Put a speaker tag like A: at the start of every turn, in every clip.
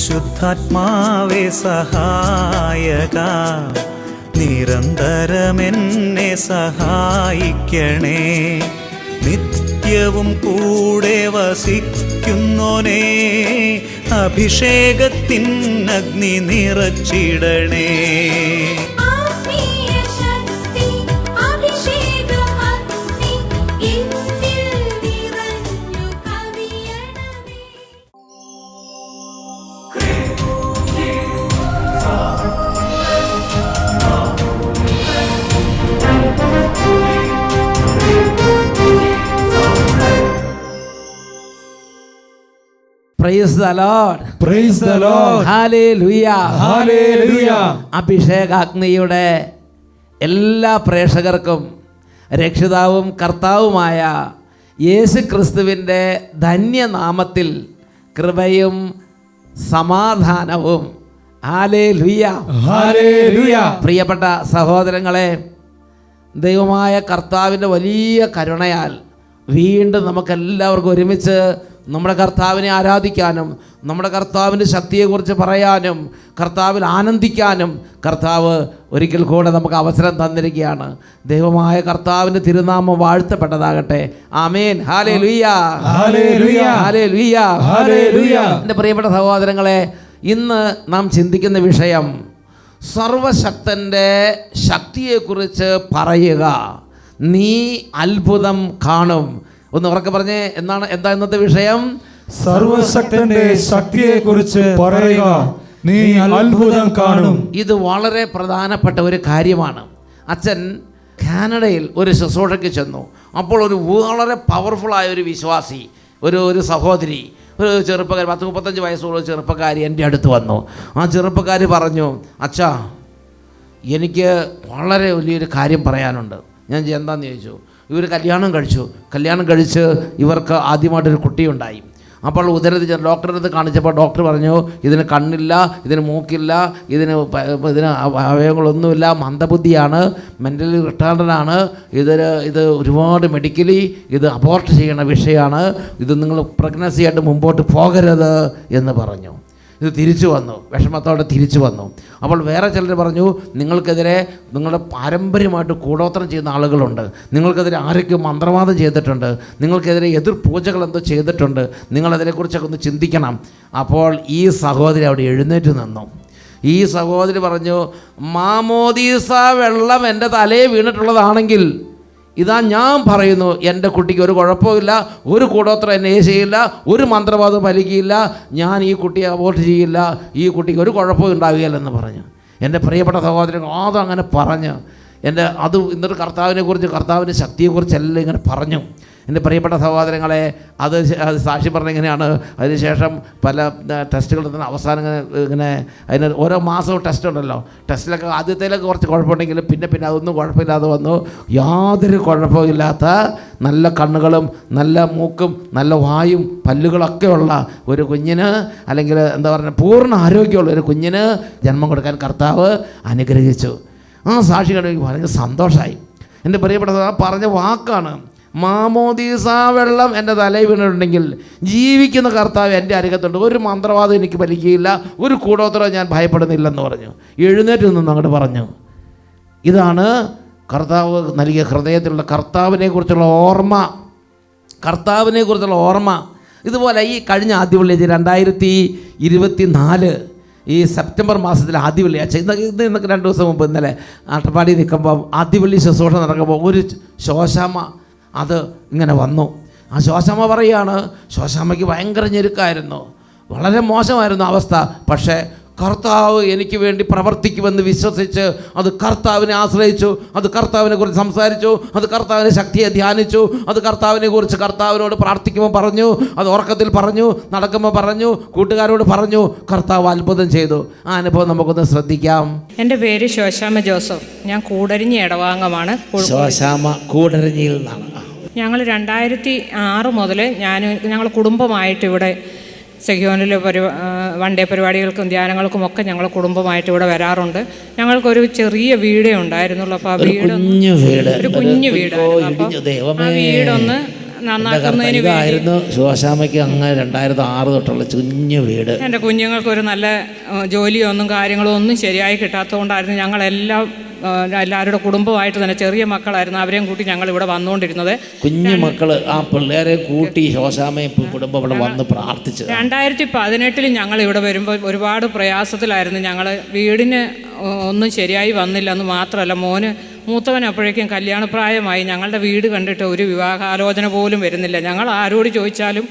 A: പരിശുദ്ധാത്മാവേ സഹായക, നിരന്തരമെന്നെ സഹായിക്കണേ. നിത്യവും കൂടെ വസിക്കുന്നോനേ, അഭിഷേകത്തിൻ അഗ്നി നിറച്ചിടണേ.
B: Praise the Lord.
C: Praise the Lord.
B: Hallelujah.
C: Hallelujah.
B: അഭിഷേകാഗ്നിയുടെ എല്ലാ പ്രേക്ഷകർക്കും രക്ഷിതാവും കർത്താവുമായ യേശു ക്രിസ്തുവിൻ്റെ ധന്യനാമത്തിൽ കൃപയും സമാധാനവും. ഹല്ലേലൂയ.
C: ഹല്ലേലൂയ.
B: പ്രിയപ്പെട്ട സഹോദരങ്ങളെ, ദൈവമായ കർത്താവിൻ്റെ വലിയ കരുണയാൽ വീണ്ടും നമുക്കെല്ലാവർക്കും ഒരുമിച്ച് നമ്മുടെ കർത്താവിനെ ആരാധിക്കാനും നമ്മുടെ കർത്താവിൻ്റെ ശക്തിയെക്കുറിച്ച് പറയാനും കർത്താവിൽ ആനന്ദിക്കാനും കർത്താവ് ഒരിക്കൽ കൂടെ നമുക്ക് അവസരം തന്നിരിക്കുകയാണ്. ദൈവമായ കർത്താവിൻ്റെ തിരുനാമം വാഴ്ത്തപ്പെട്ടതാകട്ടെ. ആമേൻ. ഹല്ലേലൂയ.
C: ഹല്ലേലൂയ.
B: ഹല്ലേലൂയ.
C: ഹല്ലേലൂയ.
B: എൻ്റെ പ്രിയപ്പെട്ട സഹോദരങ്ങളെ, ഇന്ന് നാം ചിന്തിക്കുന്ന വിഷയം സർവശക്തൻ്റെ ശക്തിയെക്കുറിച്ച് പറയുക, നീ അത്ഭുതം കാണും. ഒന്ന് ഉറക്കെ പറഞ്ഞേ, എന്താ ഇന്നത്തെ വിഷയം?
C: സർവശക്തന്റെ ശക്തിയെക്കുറിച്ച് പറയുക, നീ അത്ഭുതം കാണും.
B: ഇത് വളരെ പ്രധാനപ്പെട്ട ഒരു കാര്യമാണ്. അച്ഛൻ കാനഡയിൽ ഒരു ശുശ്രൂഷയ്ക്ക് ചെന്നു. അപ്പോൾ ഒരു വളരെ പവർഫുള്ളായ ഒരു വിശ്വാസി, ഒരു സഹോദരി, ഒരു ചെറുപ്പക്കാരി, 30-35 വയസ്സുള്ള ഒരു ചെറുപ്പക്കാരി എൻ്റെ അടുത്ത് വന്നു. ആ ചെറുപ്പക്കാരി പറഞ്ഞു, അച്ഛാ, എനിക്ക് വളരെ വലിയൊരു കാര്യം പറയാനുണ്ട്. ഞാൻ എന്താണെന്ന് ചോദിച്ചു. ഇവർ കല്യാണം കഴിച്ച് ഇവർക്ക് ആദ്യമായിട്ടൊരു കുട്ടിയുണ്ടായി. അപ്പോൾ ഉദരത്തിൽ ഡോക്ടറെ അടുത്ത് കാണിച്ചപ്പോൾ ഡോക്ടർ പറഞ്ഞു, ഇതിന് കണ്ണില്ല, ഇതിന് മൂക്കില്ല, ഇതിന് അവയവങ്ങളൊന്നുമില്ല, മന്ദബുദ്ധിയാണ്, മെൻ്റലി റിട്ടാർഡാണ്, ഇത് ഒരുപാട് മെഡിക്കലി ഇത് അബോർട്ട് ചെയ്യണ വിഷയമാണ്, ഇത് നിങ്ങൾ പ്രഗ്നൻസി ആയിട്ട് മുമ്പോട്ട് പോകരുത് എന്ന് പറഞ്ഞു. ഇത് തിരിച്ചു വന്നു, വിഷമത്തോടെ തിരിച്ചു വന്നു. അപ്പോൾ വേറെ ചിലർ പറഞ്ഞു, നിങ്ങൾക്കെതിരെ നിങ്ങളുടെ പാരമ്പര്യമായിട്ട് കൂടോത്രം ചെയ്യുന്ന ആളുകളുണ്ട്, നിങ്ങൾക്കെതിരെ ആരൊക്കെ മന്ത്രവാദം ചെയ്തിട്ടുണ്ട്, നിങ്ങൾക്കെതിരെ എതിർ പൂജകൾ എന്തോ ചെയ്തിട്ടുണ്ട്, നിങ്ങളതിനെക്കുറിച്ചൊക്കെ ഒന്ന് ചിന്തിക്കണം. അപ്പോൾ ഈ സഹോദരി അവിടെ എഴുന്നേറ്റ് നിന്നു. ഈ സഹോദരി പറഞ്ഞു, മാമോദീസ വെള്ളം എൻ്റെ തലയിൽ വീണിട്ടുള്ളതാണെങ്കിൽ ഇതാ ഞാൻ പറയുന്നു, എൻ്റെ കുട്ടിക്ക് ഒരു കുഴപ്പമില്ല, ഒരു കൂടോത്രം എന്നെ ചെയ്യില്ല, ഒരു മന്ത്രവാദം ഫലിക്കില്ല, ഞാൻ ഈ കുട്ടിയെ അബോർട്ട് ചെയ്യില്ല, ഈ കുട്ടിക്ക് ഒരു കുഴപ്പവും ഉണ്ടാവുകയില്ലെന്ന് പറഞ്ഞു. എൻ്റെ പ്രിയപ്പെട്ട സഹോദരൻ അതങ്ങനെ പറഞ്ഞ് അത് ഇന്നത്തെ കർത്താവിനെക്കുറിച്ച്, കർത്താവിൻ്റെ ശക്തിയെക്കുറിച്ചെല്ലാം ഇങ്ങനെ പറഞ്ഞു. എൻ്റെ പ്രിയപ്പെട്ട സഹോദരങ്ങളെ, അത് സാക്ഷി പറഞ്ഞെങ്ങനെയാണ്, അതിനുശേഷം പല ടെസ്റ്റുകൾ തന്നെ അവസാനം ഇങ്ങനെ അതിന് ഓരോ മാസവും ടെസ്റ്റ് ഉണ്ടല്ലോ, ടെസ്റ്റിലൊക്കെ ആദ്യത്തേലൊക്കെ കുറച്ച് കുഴപ്പമുണ്ടെങ്കിലും പിന്നെ അതൊന്നും കുഴപ്പമില്ലാതെ വന്നു. യാതൊരു കുഴപ്പമില്ലാത്ത നല്ല കണ്ണുകളും നല്ല മൂക്കും നല്ല വായും പല്ലുകളൊക്കെ ഉള്ള ഒരു കുഞ്ഞിന്, അല്ലെങ്കിൽ എന്താ പറയുക, പൂർണ്ണ ആരോഗ്യമുള്ള ഒരു കുഞ്ഞിന് ജന്മം കൊടുക്കാൻ കർത്താവ് അനുഗ്രഹിച്ചു. ആ സാക്ഷി കണ്ടെങ്കിൽ ഭയങ്കര സന്തോഷമായി. എൻ്റെ പ്രിയപ്പെട്ട പറഞ്ഞ വാക്കാണ്, മാമോദീസ വെള്ളം എൻ്റെ തലയിൽ വീണിട്ടുണ്ടെങ്കിൽ ജീവിക്കുന്ന കർത്താവ് എൻ്റെ അരികത്തുണ്ട്, ഒരു മന്ത്രവാദം എനിക്ക് ഫലിക്കുകയില്ല, ഒരു കൂടോത്രം ഞാൻ ഭയപ്പെടുന്നില്ലെന്ന് പറഞ്ഞു. എഴുന്നേറ്റ് നിന്ന് അങ്ങോട്ട് പറഞ്ഞു. ഇതാണ് കർത്താവ് നൽകിയ ഹൃദയത്തിലുള്ള കർത്താവിനെക്കുറിച്ചുള്ള ഓർമ്മ. ഇതുപോലെ ഈ കഴിഞ്ഞ ആദ്യ വെള്ളിയാഴ്ച 2024 ഈ സെപ്റ്റംബർ മാസത്തിൽ ആദ്യ വെള്ളിയാഴ്ച, ഇന്നൊക്കെ 2 ദിവസം മുമ്പ്, ഇന്നലെ അട്ടപ്പാടി നിൽക്കുമ്പോൾ ആദ്യ വെള്ളി ശുശ്രൂഷ നടക്കുമ്പോൾ ഒരു ശോശാമ്മ അത് ഇങ്ങനെ വന്നു. ആ ശോശാമ്മ പറയുകയാണ്, ശോശാമ്മയ്ക്ക് ഭയങ്കര ഞെരുക്കായിരുന്നു, വളരെ മോശമായിരുന്നു അവസ്ഥ. പക്ഷേ കർത്താവ് എനിക്ക് വേണ്ടി പ്രവർത്തിക്കുമെന്ന് വിശ്വസിച്ച് അത് കർത്താവിനെ ആശ്രയിച്ചു, അത് കർത്താവിനെ കുറിച്ച് സംസാരിച്ചു, അത് കർത്താവിൻ്റെ ശക്തിയെ ധ്യാനിച്ചു, അത് കർത്താവിനെ കുറിച്ച് കർത്താവിനോട് പ്രാർത്ഥിക്കുമ്പോൾ പറഞ്ഞു, അത് ഉറക്കത്തിൽ പറഞ്ഞു, നടക്കുമ്പോൾ പറഞ്ഞു, കൂട്ടുകാരോട് പറഞ്ഞു. കർത്താവ് അത്ഭുതം ചെയ്തു. ആ അനുഭവം നമുക്കൊന്ന് ശ്രദ്ധിക്കാം.
D: എൻ്റെ പേര് ശോശാമ്മ ജോസഫ്. ഞാൻ കൂടരഞ്ഞി ഇടവാംഗമാണ്.
B: ശോശാമ്മ കൂടരഞ്ഞിയിൽ നിന്നാണ്.
D: ഞങ്ങൾ 2006 മുതൽ ഞങ്ങൾ കുടുംബമായിട്ട് ഇവിടെ സെഹിയോനിലെ വൺ ഡേ പരിപാടികൾക്കും ധ്യാനങ്ങൾക്കും ഒക്കെ ഞങ്ങൾ കുടുംബമായിട്ട് ഇവിടെ വരാറുണ്ട്. ഞങ്ങൾക്കൊരു ചെറിയ വീടേ ഉണ്ടായിരുന്നുള്ളൂ. അപ്പോൾ ആ ഒരു കുഞ്ഞു വീടായിരുന്നു. അപ്പോൾ ആ വീടൊന്ന് നന്നാക്കുന്നതിന്
B: ഇതായിരുന്നു ശോശാമയ്ക്ക് അങ്ങ് 2006 തൊട്ടുള്ള കുഞ്ഞു വീട്.
D: എൻ്റെ കുഞ്ഞുങ്ങൾക്കൊരു നല്ല ജോലിയോ ഒന്നും കാര്യങ്ങളോ ഒന്നും ശരിയായി കിട്ടാത്തതുകൊണ്ടായിരുന്നു ഞങ്ങളെല്ലാം എല്ലാവരുടെ കുടുംബമായിട്ട് തന്നെ, ചെറിയ മക്കളായിരുന്നു, അവരെയും കൂട്ടി ഞങ്ങൾ ഇവിടെ വന്നുകൊണ്ടിരുന്നത്.
B: കുഞ്ഞു മക്കള് ആ പിള്ളേരെ കൂട്ടി ശോശാമയും കുടുംബം ഇവിടെ വന്ന് പ്രാർത്ഥിച്ചു.
D: 2018 ഞങ്ങൾ ഇവിടെ വരുമ്പോൾ ഒരുപാട് പ്രയാസത്തിലായിരുന്നു. ഞങ്ങൾ വീടിന് ഒന്നും ശരിയായി വന്നില്ല എന്ന് മാത്രമല്ല, മൂത്തവൻ അപ്പോഴേക്കും കല്യാണപ്രായമായി. ഞങ്ങളുടെ വീട് കണ്ടിട്ട് ഒരു വിവാഹാലോചന പോലും വരുന്നില്ല. ഞങ്ങൾ ആരോട് ചോദിച്ചാലും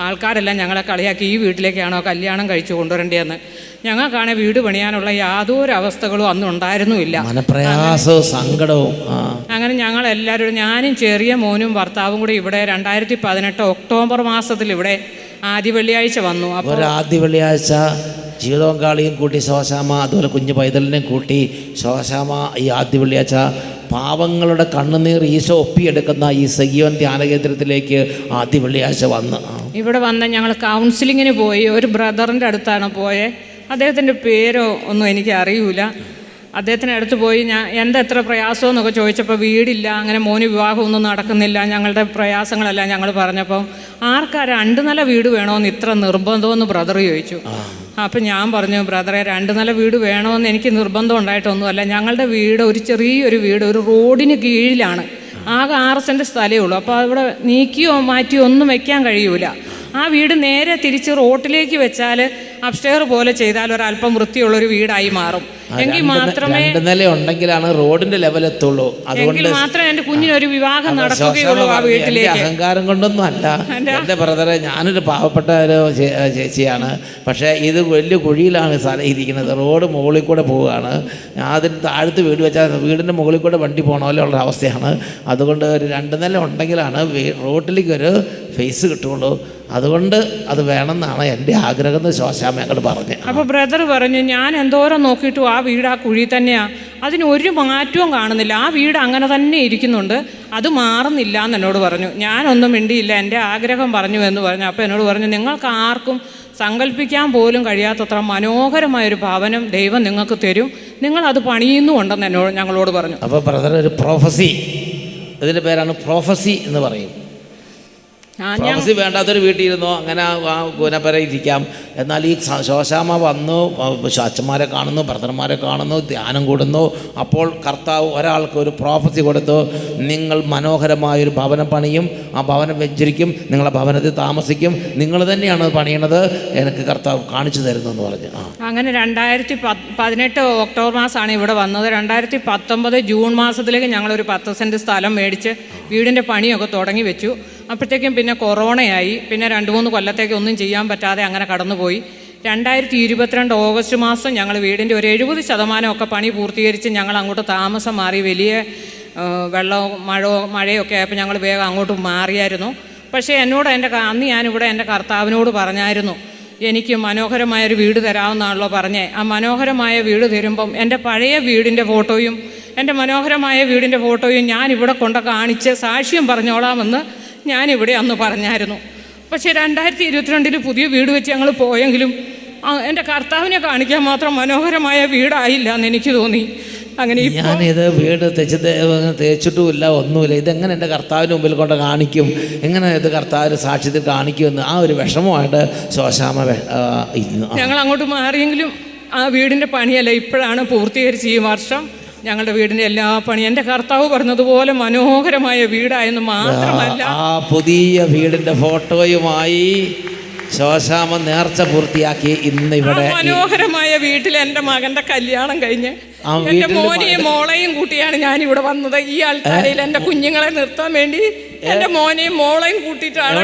D: ആൾക്കാരെല്ലാം ഞങ്ങളെ കളിയാക്കി, ഈ വീട്ടിലേക്കാണോ കല്യാണം കഴിച്ചു കൊണ്ടുവരേണ്ടതെന്ന്. ഞങ്ങൾക്കാണെ വീട് പണിയാനുള്ള യാതൊരു അവസ്ഥകളും അന്ന് ഉണ്ടായിരുന്നുമില്ല.
B: മനപ്രയാസവും സങ്കടവും.
D: അങ്ങനെ ഞങ്ങളെല്ലാവരും, ഞാനും ചെറിയ മോനും ഭർത്താവും കൂടി ഇവിടെ 2018 ഒക്ടോബർ മാസത്തിൽ ഇവിടെ ആദ്യ വെള്ളിയാഴ്ച വന്നു.
B: അപ്പോൾ ആദ്യ വെള്ളിയാഴ്ച ജീവിതപങ്കാളിയും കൂട്ടി ശോശാമ, അതുപോലെ കുഞ്ഞു പൈതലിനെയും കൂട്ടി ശോശാമ ഈ ആദ്യ വെള്ളിയാഴ്ച പാവങ്ങളുടെ കണ്ണുനീർ ഈശോ ഒപ്പിയെടുക്കുന്ന ഈ സഗിയോൻ ധ്യാനകേന്ദ്രത്തിലേക്ക് ആദ്യ വെള്ളിയാഴ്ച വന്ന്
D: ഇവിടെ വന്ന് ഞങ്ങൾ കൗൺസിലിങ്ങിന് പോയി. ഒരു ബ്രദറിൻ്റെ അടുത്താണ് പോയത്. അദ്ദേഹത്തിൻ്റെ പേരോ ഒന്നും എനിക്ക് അറിയില്ല. അദ്ദേഹത്തിൻ്റെ അടുത്ത് പോയി എത്ര പ്രയാസമെന്നൊക്കെ ചോദിച്ചപ്പോൾ വീടില്ല, അങ്ങനെ മോന് വിവാഹമൊന്നും നടക്കുന്നില്ല, ഞങ്ങളുടെ പ്രയാസങ്ങളെല്ലാം ഞങ്ങൾ പറഞ്ഞപ്പം ആർക്കാ 2 നില വീട് വേണമെന്ന് ഇത്ര നിർബന്ധമെന്ന് ബ്രദർ ചോദിച്ചു. അപ്പം ഞാൻ പറഞ്ഞു, ബ്രദറെ 2 നില വീട് വേണമെന്ന് എനിക്ക് നിർബന്ധം ഉണ്ടായിട്ടൊന്നുമല്ല. ഞങ്ങളുടെ വീട് ഒരു ചെറിയൊരു വീട്, ഒരു റോഡിന് കീഴിലാണ്, ആകെ 6 സെൻറ്റ് സ്ഥലമേ ഉള്ളൂ. അപ്പോൾ അവിടെ നീക്കിയോ മാറ്റിയോ ഒന്നും വെക്കാൻ കഴിയൂല. ആ വീട് നേരെ തിരിച്ച് റോട്ടിലേക്ക് വെച്ചാൽ അപ്സ്റ്റെയർ പോലെ ചെയ്താൽ ഒരല്പം വൃത്തിയുള്ളൊരു വീടായി മാറും. എങ്കിൽ മാത്രമേ
B: 2 നില ഉണ്ടെങ്കിലാണ് റോഡിന്റെ ലെവൽ എത്തുള്ളൂ.
D: അതുകൊണ്ട് മാത്രമേ എൻ്റെ കുഞ്ഞിനൊരു വിവാഹം നടക്കുകയുള്ളൂ ആ വീട്ടിലേക്ക്.
B: അഹങ്കാരം കൊണ്ടൊന്നും അല്ല എൻ്റെ ബ്രദറെ, ഞാനൊരു പാവപ്പെട്ട ഒരു ചേച്ചിയാണ്. പക്ഷേ ഇത് വലിയ കുഴിയിലാണ് സ്ഥലം ഇരിക്കുന്നത്. റോഡ് മുകളിൽ കൂടെ പോവുകയാണ്. അതിന് താഴത്ത് വീട് വെച്ചാൽ വീടിൻ്റെ മുകളിൽ കൂടെ വണ്ടി പോകണമല്ലോ ഉള്ള അവസ്ഥയാണ്. അതുകൊണ്ട് ഒരു 2 നില ഉണ്ടെങ്കിലാണ് റോഡിലേക്ക് ഒരു ഫേസ് കിട്ടുള്ളൂ. അതുകൊണ്ട് അത് വേണമെന്നാണ് എൻ്റെ ആഗ്രഹം എന്ന് ശോശാമ ഞങ്ങൾ പറഞ്ഞു.
D: അപ്പോൾ ബ്രദർ പറഞ്ഞു, ഞാൻ എന്തോരം നോക്കിയിട്ടും ആ വീട് ആ കുഴി തന്നെയാണ്, അതിനൊരു മാറ്റവും കാണുന്നില്ല, ആ വീട് അങ്ങനെ തന്നെ ഇരിക്കുന്നുണ്ട്, അത് മാറുന്നില്ല എന്ന് എന്നോട് പറഞ്ഞു. ഞാനൊന്നും മിണ്ടിയില്ല, എൻ്റെ ആഗ്രഹം പറഞ്ഞു എന്ന് പറഞ്ഞു. അപ്പോൾ എന്നോട് പറഞ്ഞു, നിങ്ങൾക്ക് ആർക്കും സങ്കല്പിക്കാൻ പോലും കഴിയാത്തത്ര മനോഹരമായൊരു ഭവനം ദൈവം നിങ്ങൾക്ക് തരും, നിങ്ങളത് പണിയുന്നുണ്ടെന്ന് ഞങ്ങളോട് പറഞ്ഞു.
B: അപ്പോൾ ബ്രദർ ഒരു പ്രൊഫസി, ഇതിൻ്റെ പേരാണ് പ്രൊഫസി എന്ന് പറയും. പ്രൊഫസി വേണ്ടാത്തൊരു വീട്ടിൽ ഇരുന്നോ അങ്ങനെ ഗുണപര ഇരിക്കാം. എന്നാൽ ഈ ശോശാമ വന്നു, അച്ഛന്മാരെ കാണുന്നു, ബ്രദർമാരെ കാണുന്നു, ധ്യാനം കൂടുന്നു. അപ്പോൾ കർത്താവ് ഒരാൾക്ക് ഒരു പ്രൊഫസി കൊടുത്തു, നിങ്ങൾ മനോഹരമായൊരു ഭവനം പണിയും, ആ ഭവനം വെഞ്ചരിക്കും, നിങ്ങളെ ഭവനത്തിൽ താമസിക്കും, നിങ്ങൾ തന്നെയാണ് പണിയണത്, എനിക്ക് കർത്താവ് കാണിച്ചു തരുന്നു എന്ന് പറഞ്ഞു.
D: അങ്ങനെ 2018 ഒക്ടോബർ മാസമാണ് ഇവിടെ വന്നത്. 2019 ജൂൺ മാസത്തിലേക്ക് ഞങ്ങളൊരു 10 സെൻറ്റ് സ്ഥലം മേടിച്ച് വീടിൻ്റെ പണിയൊക്കെ തുടങ്ങി വെച്ചു. അപ്പോഴത്തേക്കും പിന്നെ കൊറോണയായി. പിന്നെ 2-3 കൊല്ലത്തേക്ക് ഒന്നും ചെയ്യാൻ പറ്റാതെ അങ്ങനെ കടന്നുപോയി. 2022 ഓഗസ്റ്റ് മാസം ഞങ്ങൾ വീടിൻ്റെ ഒരു 70% പണി പൂർത്തീകരിച്ച് ഞങ്ങൾ അങ്ങോട്ട് താമസം മാറി. വലിയ വെള്ളവും മഴയൊക്കെ ആയപ്പോൾ ഞങ്ങൾ വേഗം അങ്ങോട്ട് മാറിയായിരുന്നു. പക്ഷേ എന്നോട് അന്ന് ഞാനിവിടെ എൻ്റെ കർത്താവിനോട് പറഞ്ഞായിരുന്നു, എനിക്ക് മനോഹരമായൊരു വീട് തരാമെന്നാണല്ലോ പറഞ്ഞേ. ആ മനോഹരമായ വീട് തരുമ്പം എൻ്റെ പഴയ വീടിൻ്റെ ഫോട്ടോയും എൻ്റെ മനോഹരമായ വീടിൻ്റെ ഫോട്ടോയും ഞാനിവിടെ കാണിച്ച് സാക്ഷ്യം പറഞ്ഞോളാമെന്ന് ഞാനിവിടെ അന്ന് പറഞ്ഞായിരുന്നു. പക്ഷേ 2022 പുതിയ വീട് വെച്ച് ഞങ്ങൾ പോയെങ്കിലും എൻ്റെ കർത്താവിനെ കാണിക്കാൻ മാത്രം മനോഹരമായ വീടായില്ല എന്ന് എനിക്ക് തോന്നി. അങ്ങനെ
B: ഞാനിത് വീട് തേച്ചിട്ടുമില്ല, ഒന്നുമില്ല, ഇതെങ്ങനെ എൻ്റെ കർത്താവിന് മുമ്പിൽ കൊണ്ട് കാണിക്കും, എങ്ങനെ ഇത് കർത്താവിന് സാക്ഷ്യത്തിൽ കാണിക്കുമെന്ന് ആ ഒരു വിഷമമായിട്ട് ശോശാമ ഇരുന്നു.
D: ഞങ്ങൾ അങ്ങോട്ട് മാറിയെങ്കിലും ആ വീടിൻ്റെ പണിയല്ല ഇപ്പോഴാണ് പൂർത്തീകരിച്ച് ഈ വർഷം ഞങ്ങളുടെ വീടിൻ്റെ എല്ലാ പണി എൻ്റെ കർത്താവ് പറഞ്ഞതുപോലെ മനോഹരമായ വീടായെന്ന് മാത്രമല്ല,
B: ആ പുതിയ വീടിൻ്റെ ഫോട്ടോയുമായി ശോശാമ നേർച്ച പൂർത്തിയാക്കി ഇന്ന് ഇവിടെ
D: മനോഹരമായ വീട്ടിൽ എൻ്റെ മകൻ്റെ കല്യാണം കഴിഞ്ഞ് എൻ്റെ മോനെയും മോളെയും കൂട്ടിയാണ് ഞാനിവിടെ വന്നത്. ഈ ആൾക്കാരയിൽ എൻ്റെ കുഞ്ഞുങ്ങളെ നിർത്താൻ വേണ്ടി എൻ്റെ മോനെയും മോളെയും കൂട്ടിയിട്ടാണ്.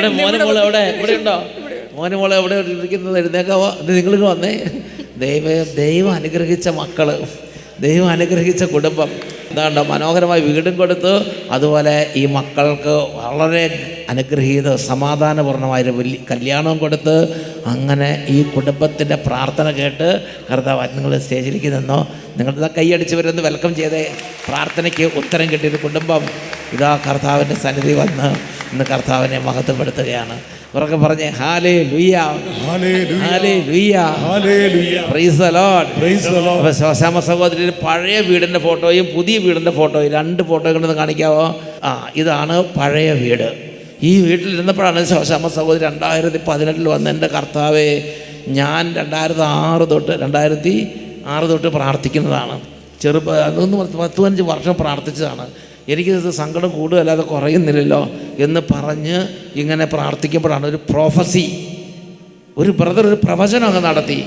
B: മോനെ മോളെ എവിടെ ഇരിക്കുന്നത്? എഴുന്നേക്കാവോ? നിങ്ങൾക്ക് വന്നേ. ദൈവം അനുഗ്രഹിച്ച മക്കള്, ദൈവം അനുഗ്രഹിച്ച കുടുംബം, എന്താണ്ടോ മനോഹരമായ വീടും കൊടുത്തു. അതുപോലെ ഈ മക്കൾക്ക് വളരെ അനുഗ്രഹീത സമാധാനപൂർണ്ണമായൊരു വലിയ കല്യാണവും കൊടുത്ത്, അങ്ങനെ ഈ കുടുംബത്തിൻ്റെ പ്രാർത്ഥന കേട്ട് കർത്താവ് നിങ്ങൾ സ്റ്റേജിലേക്ക് നിന്നോ, നിങ്ങളുടെ കൈയടിച്ചവരൊന്ന് വെൽക്കം ചെയ്തേ. പ്രാർത്ഥനയ്ക്ക് ഉത്തരം കിട്ടിയൊരു കുടുംബം ഇതാ കർത്താവിൻ്റെ സന്നിധി വന്ന് ഇന്ന് കർത്താവിനെ മഹത്വപ്പെടുത്തുകയാണ്. ഉറക്കെ പറഞ്ഞേ hallelujah, hallelujah, praise the Lord. അപ്പോൾ ശോശാമ സഹോദരി പഴയ വീടിൻ്റെ ഫോട്ടോയും പുതിയ വീടിൻ്റെ ഫോട്ടോയും 2 ഫോട്ടോയും കൊണ്ടൊന്ന് കാണിക്കാവോ? ഇതാണ് പഴയ വീട്. ഈ വീട്ടിലിരുന്നപ്പോഴാണ് ശോശാമ്മ സഹോദരി 2018 വന്ന് എൻ്റെ കർത്താവേ, ഞാൻ 2006 തൊട്ട് പ്രാർത്ഥിക്കുന്നതാണ്. അതൊന്ന് 10-15 വർഷം പ്രാർത്ഥിച്ചതാണ്. എനിക്കിത് സങ്കടം കൂടുതലല്ലാതെ കുറയുന്നില്ലല്ലോ എന്ന് പറഞ്ഞ് ഇങ്ങനെ പ്രാർത്ഥിക്കുമ്പോഴാണ് ഒരു പ്രൊഫസി, ഒരു ബ്രദർ ഒരു പ്രവചനം അങ്ങ് നടത്തി.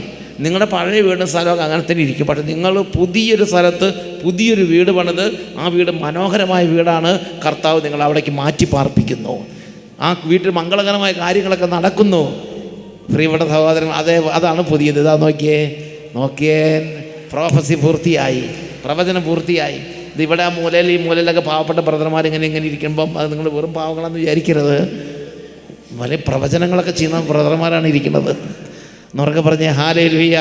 B: നിങ്ങളുടെ പഴയ വീടും സ്ഥലമൊക്കെ അങ്ങനെ തന്നെ ഇരിക്കും, പക്ഷേ നിങ്ങൾ പുതിയൊരു സ്ഥലത്ത് പുതിയൊരു വീട് പണിത് ആ വീട് മനോഹരമായ വീടാണ്, കർത്താവ് നിങ്ങൾ അവിടേക്ക് മാറ്റി പാർപ്പിക്കുന്നു. ആ വീട്ടിൽ മംഗളകരമായ കാര്യങ്ങളൊക്കെ നടക്കുന്നു. പ്രിയപ്പെട്ട സഹോദരൻ, അതാണ് പുതിയത്. ഇതാ നോക്കിയേ പ്രൊഫസി പൂർത്തിയായി, പ്രവചനം പൂർത്തിയായി. ഇതിവിടെ ആ ഈ മൂലയിലൊക്കെ പാവപ്പെട്ട ബ്രദർമാർ ഇങ്ങനെ ഇരിക്കുമ്പം അത് നിങ്ങൾ വെറും പാവങ്ങളെന്ന് വിചാരിക്കരുത്. വലിയ പ്രവചനങ്ങളൊക്കെ ചെയ്യുന്ന ബ്രദർമാരാണ് ഇരിക്കുന്നത്. എന്നുറക്കെ പറഞ്ഞേ hallelujah,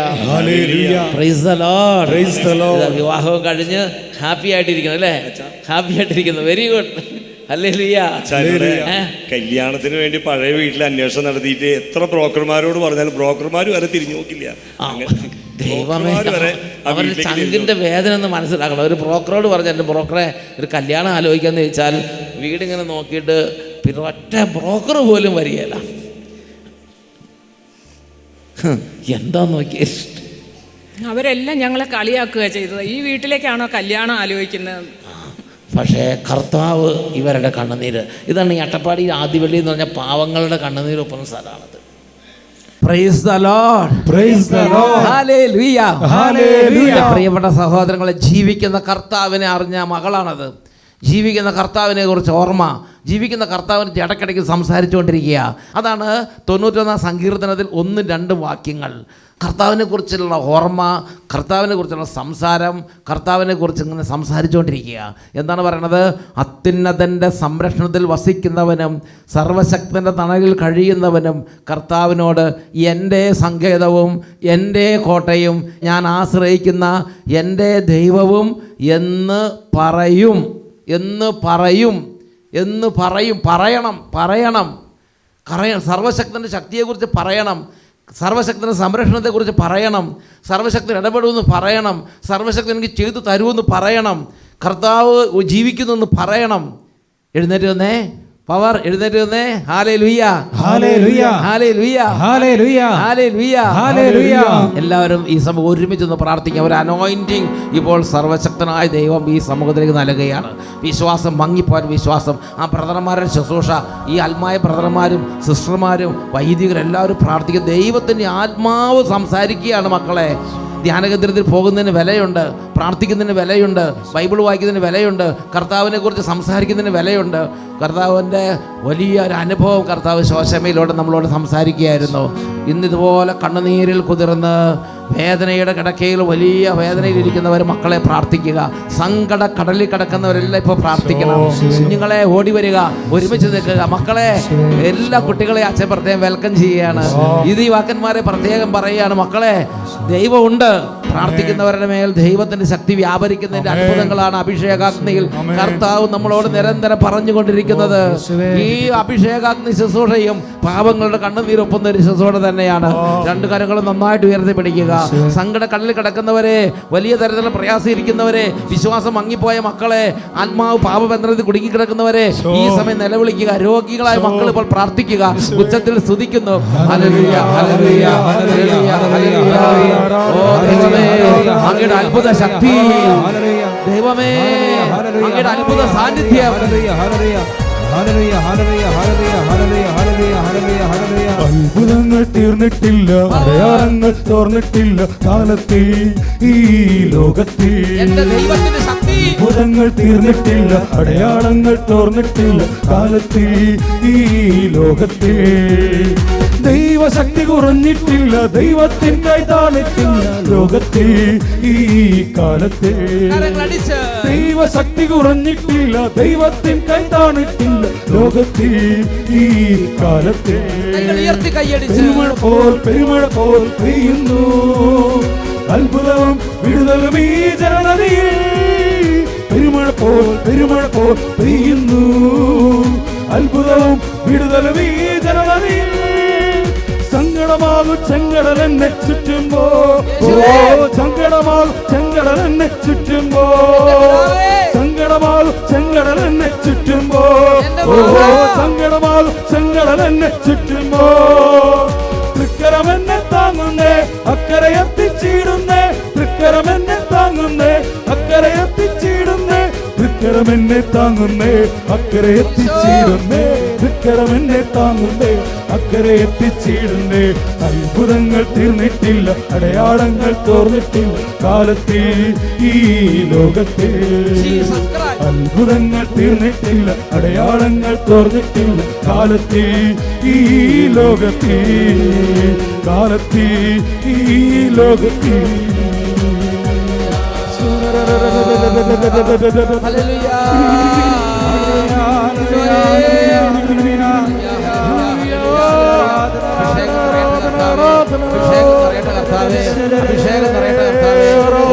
B: praise the Lord, praise the Lord. വിവാഹവും കഴിഞ്ഞ് ഹാപ്പി ആയിട്ടിരിക്കുന്നു അല്ലേ? ഹാപ്പി ആയിട്ടിരിക്കുന്നു. Very good. ഹല്ലേലൂയ.
E: കല്യാണത്തിന് വേണ്ടി പഴയ വീട്ടിൽ അന്വേഷണം നടത്തിയിട്ട് എത്ര ബ്രോക്കർമാരോട് പറഞ്ഞാലും ബ്രോക്കർമാർ വരെ തിരിഞ്ഞു നോക്കില്ല.
B: ദൈവമേ, അവരുടെ ചങ്കിൻ്റെ വേദന ഒന്ന് മനസ്സിലാക്കണം. ഒരു ബ്രോക്കറോട് പറഞ്ഞു, എൻ്റെ ബ്രോക്കറെ ഒരു കല്യാണം ആലോചിക്കാമെന്ന് ചോദിച്ചാൽ വീടിങ്ങനെ നോക്കിയിട്ട് പിന്നെ ഒറ്റ ബ്രോക്കർ പോലും വരികയില്ല. എന്താ നോക്കിയേ,
D: അവരെല്ലാം ഞങ്ങളെ കളിയാക്കുക ചെയ്തത്. ഈ വീട്ടിലേക്കാണോ കല്യാണം ആലോചിക്കുന്നത്?
B: പക്ഷേ കർത്താവ് ഇവരുടെ കണ്ണുനീര്, ഇതാണ് ഈ അട്ടപ്പാടി ആദിവള്ളി എന്ന് പറഞ്ഞാൽ പാവങ്ങളുടെ കണ്ണുനീര് ഒപ്പം സ്ഥലമാണത്. Praise the Lord, praise the Lord, hallelujah, hallelujah. പ്രിയപ്പെട്ട സഹോദരങ്ങളെ, ജീവിക്കുന്ന കർത്താവിനെ അറിഞ്ഞ മകളാണത്. ജീവിക്കുന്ന കർത്താവിനെ കുറിച്ച് ഓർമ്മ, ജീവിക്കുന്ന കർത്താവിന് ഇടയ്ക്കിടയ്ക്ക് സംസാരിച്ചുകൊണ്ടിരിക്കുക. അതാണ് 91 സങ്കീർത്തനത്തിൽ 1-2 വാക്യങ്ങൾ. കർത്താവിനെ കുറിച്ചുള്ള ഓർമ്മ, കർത്താവിനെ കുറിച്ചുള്ള സംസാരം, കർത്താവിനെ കുറിച്ച് ഇങ്ങനെ സംസാരിച്ചുകൊണ്ടിരിക്കുക. എന്താണ് പറയണത്? അത്യുന്നതൻ്റെ സംരക്ഷണത്തിൽ വസിക്കുന്നവനും സർവശക്തൻ്റെ തണലിൽ കഴിയുന്നവനും കർത്താവിനോട് എൻ്റെ സങ്കേതവും എൻ്റെ കോട്ടയും ഞാൻ ആശ്രയിക്കുന്ന എൻ്റെ ദൈവവും എന്ന് പറയും. സർവശക്തൻ്റെ ശക്തിയെക്കുറിച്ച് പറയണം, സർവശക്തൻ്റെ സംരക്ഷണത്തെക്കുറിച്ച് പറയണം, സർവശക്തൻ ഇടപെടുമെന്ന് പറയണം, സർവശക്തൻ എനിക്ക് ചെയ്തു തരുമെന്ന് പറയണം, കർത്താവ് ജീവിക്കുന്നെന്ന് പറയണം. എഴുന്നേറ്റ് വന്നേ, പവർ എഴുന്നേറ്റ് വന്നേ. Hallelujah, hallelujah, hallelujah, hallelujah, hallelujah, hallelujah. എല്ലാവരും ഈ സമൂഹം ഒരുമിച്ചൊന്ന് പ്രാർത്ഥിക്കാം. ഒരു അനോയിൻറ്റിങ് ഇപ്പോൾ സർവശക്തനായ ദൈവം ഈ സമൂഹത്തിലേക്ക് നൽകുകയാണ്. വിശ്വാസം മങ്ങിപ്പോൻ വിശ്വാസം. ആ ബ്രദർമാരുടെ ശുശ്രൂഷ, ഈ ആത്മായ ബ്രദർമാരും സിസ്റ്റർമാരും വൈദികരും എല്ലാവരും പ്രാർത്ഥിക്കുക. ദൈവത്തിൻ്റെ ആത്മാവ് സംസാരിക്കുകയാണ് മക്കളെ. ധ്യാനകേന്ദ്രത്തിൽ പോകുന്നതിന് വിലയുണ്ട്, പ്രാർത്ഥിക്കുന്നതിന് വിലയുണ്ട്, ബൈബിൾ വായിക്കുന്നതിന് വിലയുണ്ട്, കർത്താവിനെ കുറിച്ച് സംസാരിക്കുന്നതിന് വിലയുണ്ട്. കർത്താവിൻ്റെ വലിയൊരു അനുഭവം കർത്താവ് ശോശമയിലൂടെ നമ്മളോട് സംസാരിക്കുകയായിരുന്നു. ഇന്നിതുപോലെ കണ്ണുനീരിൽ കുതിർന്ന് വേദനയുടെ കിടക്കയിൽ വലിയ വേദനയിലിരിക്കുന്നവർ മക്കളെ പ്രാർത്ഥിക്കുക. സങ്കട കടലിൽ കിടക്കുന്നവരെല്ലാം ഇപ്പോൾ പ്രാർത്ഥിക്കണം. കുഞ്ഞുങ്ങളെ ഓടി വരിക, ഒരുമിച്ച് നിൽക്കുക. മക്കളെ എല്ലാ കുട്ടികളെ അച്ഛൻ പ്രത്യേകം വെൽക്കം ചെയ്യുകയാണ്. ഇത് ഈ വാക്കന്മാരെ പ്രത്യേകം പറയുകയാണ്. മക്കളെ, ദൈവമുണ്ട്. പ്രാർത്ഥിക്കുന്നവരുടെ മേൽ ദൈവത്തിന്റെ ശക്തി വ്യാപരിക്കുന്നതിന്റെ അത്ഭുതങ്ങളാണ് അഭിഷേകാഗ്നിയിൽ കർത്താവ് നമ്മളോട് നിരന്തരം പറഞ്ഞുകൊണ്ടിരിക്കുന്നത്. ഈ അഭിഷേകാഗ്നി ശുശ്രൂഷയും പാപങ്ങളുടെ കണ്ണുനീരൊപ്പുന്ന ഒരു ശുശ്രൂഷ തന്നെയാണ്. 2 കരങ്ങളും നന്നായിട്ട് ഉയർത്തി പിടിക്കുക. സങ്കട കടലിൽ കിടക്കുന്നവരെ, വലിയ തരത്തിലുള്ള പ്രയാസയിരിക്കുന്നവരെ, വിശ്വാസം മങ്ങിപ്പോയ മക്കളെ, ആത്മാവ് പാപബന്ധനത്തിൽ കുടുങ്ങിക്കിടക്കുന്നവരെ ഈ സമയം നിലവിളിക്കുക. രോഗികളായ മക്കൾ ഇപ്പോൾ പ്രാർത്ഥിക്കുക, ഉച്ചത്തിൽ സ്തുതിക്കുന്നു. Hallelujah, hallelujah, hallelujah, hallelujah. ഓ ദൈവമേ, അങ്ങയുടെ അത്ഭുത ശക്തി, ദൈവമേ അങ്ങയുടെ അത്ഭുത സാന്നിധ്യം.
C: അത്ഭുതങ്ങൾ തീർന്നിട്ടില്ല, അടയാളങ്ങൾ തോർന്നിട്ടില്ല കാലത്തിൽ ഈ ലോകത്തിൽ.
B: എന്റെ ദൈവത്തിന്റെ ശക്തി.
C: അത്ഭുതങ്ങൾ തീർന്നിട്ടില്ല, അടയാളങ്ങൾ തോർന്നിട്ടില്ല കാലത്തിൽ ഈ ലോകത്തിൽ. ദൈവശക്തി കുറഞ്ഞിട്ടില്ല, ദൈവത്തിൻ കൈ താണിട്ടില്ല ലോകത്തിൽ ഈ കാലത്തിൽ. ദൈവശക്തി കുറഞ്ഞിട്ടില്ല, ദൈവത്തിൻ കൈ താണിട്ടില്ല ലോകത്തിൽ ഈ കാലത്തിൽ. പെരുമഴ പോൽ പെയ്യുന്നു അത്ഭുതവും വിടുതലും ഈ ജനതയിൽ. പെരുമഴ പോൽ പെയ്യുന്നു അത്ഭുതവും വിടുതലും ഈ ജനതയിൽ. സങ്കടമാകും ചെങ്കടൽ എന്നെ ചുറ്റുമ്പോ, സങ്കടമാകും ചെങ്കടൽ എന്നെ ചുറ്റുമ്പോ, സങ്കട സങ്കടമാകും ചെങ്കടൽ എന്നെ ചുറ്റുമ്പോ, സങ്കടമാകും ചെങ്കടൽ എന്നെ ചുറ്റുമ്പോ, തൃക്കരം എന്നെ താങ്ങുന്നേ, അക്കരെ എത്തിച്ചിടുന്നേ, തൃക്കരം എന്നെ താങ്ങുന്നേ, അക്കരെ എത്തിച്ചിടുന്നേ, തൃക്കരം എന്നെ താങ്ങുന്നേ, അക്കരെ എത്തിച്ചിടുന്നേ, തൃക്കരം എന്നെ താങ്ങുന്നേ, അക്കരെ എത്തിച്ചിടുന്നേ. അത്ഭുതങ്ങൾ തീർന്നിട്ടില്ല, അടയാളങ്ങൾ തോർന്നിട്ടില്ല കാലത്തിൽ ഈ ലോകത്തിൽ. അത്ഭുതങ്ങൾ തീർന്നിട്ടില്ല, അടയാളങ്ങൾ തോർന്നിട്ടില്ല കാലത്തിൽ ഈ ലോകത്തിൽ, കാലത്തിൽ ഈ ലോകത്തിൽ.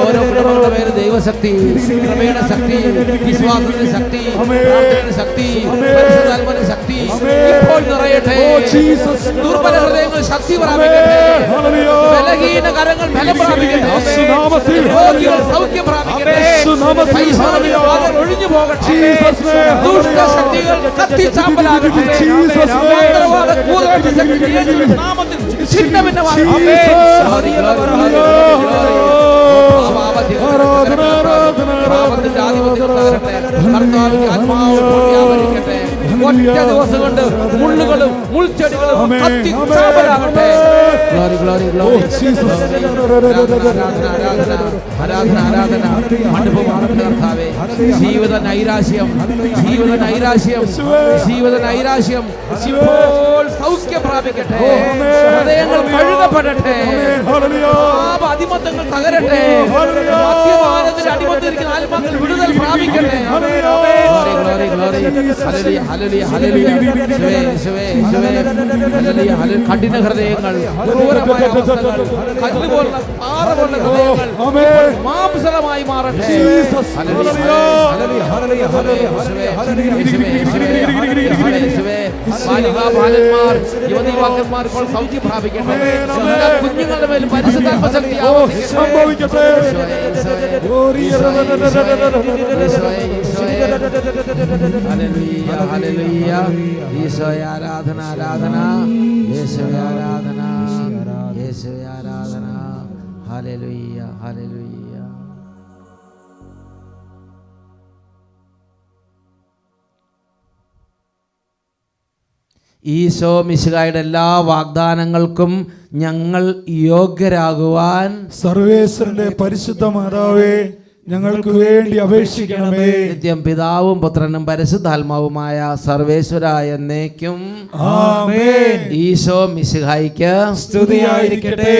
B: ഓരോ കുടുംബങ്ങളുടെ പേര് ദൈവശക്തി, കൃപയുടെ ശക്തി, വിശ്വാസത്തിന്റെ ശക്തി, പ്രാർത്ഥനയുടെ ശക്തി, പരിശുദ്ധാത്മാവിന്റെ ശക്തി ഇപ്പോൾ നിറയട്ടെ. ദുർബല ഹൃദയങ്ങൾ ശക്തി പ്രാപിക്കട്ടെ, ബലഹീന കരങ്ങൾ ബലം പ്രാപിക്കട്ടെ, രോഗികൾ സൗഖ്യം പ്രാപിക്കട്ടെ, ഒഴിഞ്ഞു പോകട്ടെ, ദുഷ്ടശക്തികൾ കത്തിച്ചാമ്പലാകട്ടെ, നാമത്തിൽ ഒറ്റ ദിവസം കൊണ്ട് മുള്ളുകളും മുൾച്ചെടികളും കത്തിച്ചാമ്പലാകട്ടെ. ജീവിത നൈരാശ്യം, ജീവിത നൈരാശ്യം, ജീവിത നൈരാശ്യം ഇപ്പോൾ സൗഖ്യം പ്രാപിക്കട്ടെ, ഹൃദയങ്ങൾ കഴുകപ്പെടട്ടെ, അടിമത്തങ്ങൾ തകരട്ടെ, മദ്യപാനത്തിൽ അടിമത്തിരിക്കുന്ന ആത്മാക്കൾ വിടുതൽ പ്രാപിക്കട്ടെ. കഠിന ഹൃദയങ്ങൾ, ക്രൂരമായ അവസ്ഥകൾ, കല്ലുപോലുള്ള പാറ പോലുള്ള ഹൃദയങ്ങൾ മാംസളമായി മാറട്ടെ. ബാലികാബാലന്മാർ, യുവതീവാക്കന്മാർ ഇപ്പോൾ സൗഖ്യം പ്രാപിക്കട്ടെ, എല്ലാ കുഞ്ഞുങ്ങളുടെ മേലും പരിശുദ്ധാത്മ ശക്തി സംഭവിക്കട്ടെ. ഈശോയെ ആരാധന, ആരാധന, യേശുവേ ആരാധന, യേശുവേ ആരാധന. Hallelujah, hallelujah. ഈശോ മിശിഹായുടെ എല്ലാ വാഗ്ദാനങ്ങൾക്കും ഞങ്ങൾ യോഗ്യരാകുവാൻ
C: സർവേശ്വരന്റെ പരിശുദ്ധ മാതാവേ ഞങ്ങൾക്ക് വേണ്ടി അപേക്ഷിക്കണമേ.
B: നിത്യം പിതാവും പുത്രനും പരിശുദ്ധാത്മാവുമായ സർവേശ്വര എന്നേക്കും
C: ആമേൻ.
B: ഈശോ മിശിഹായ്ക്ക്
C: സ്തുതിയായിരിക്കട്ടെ.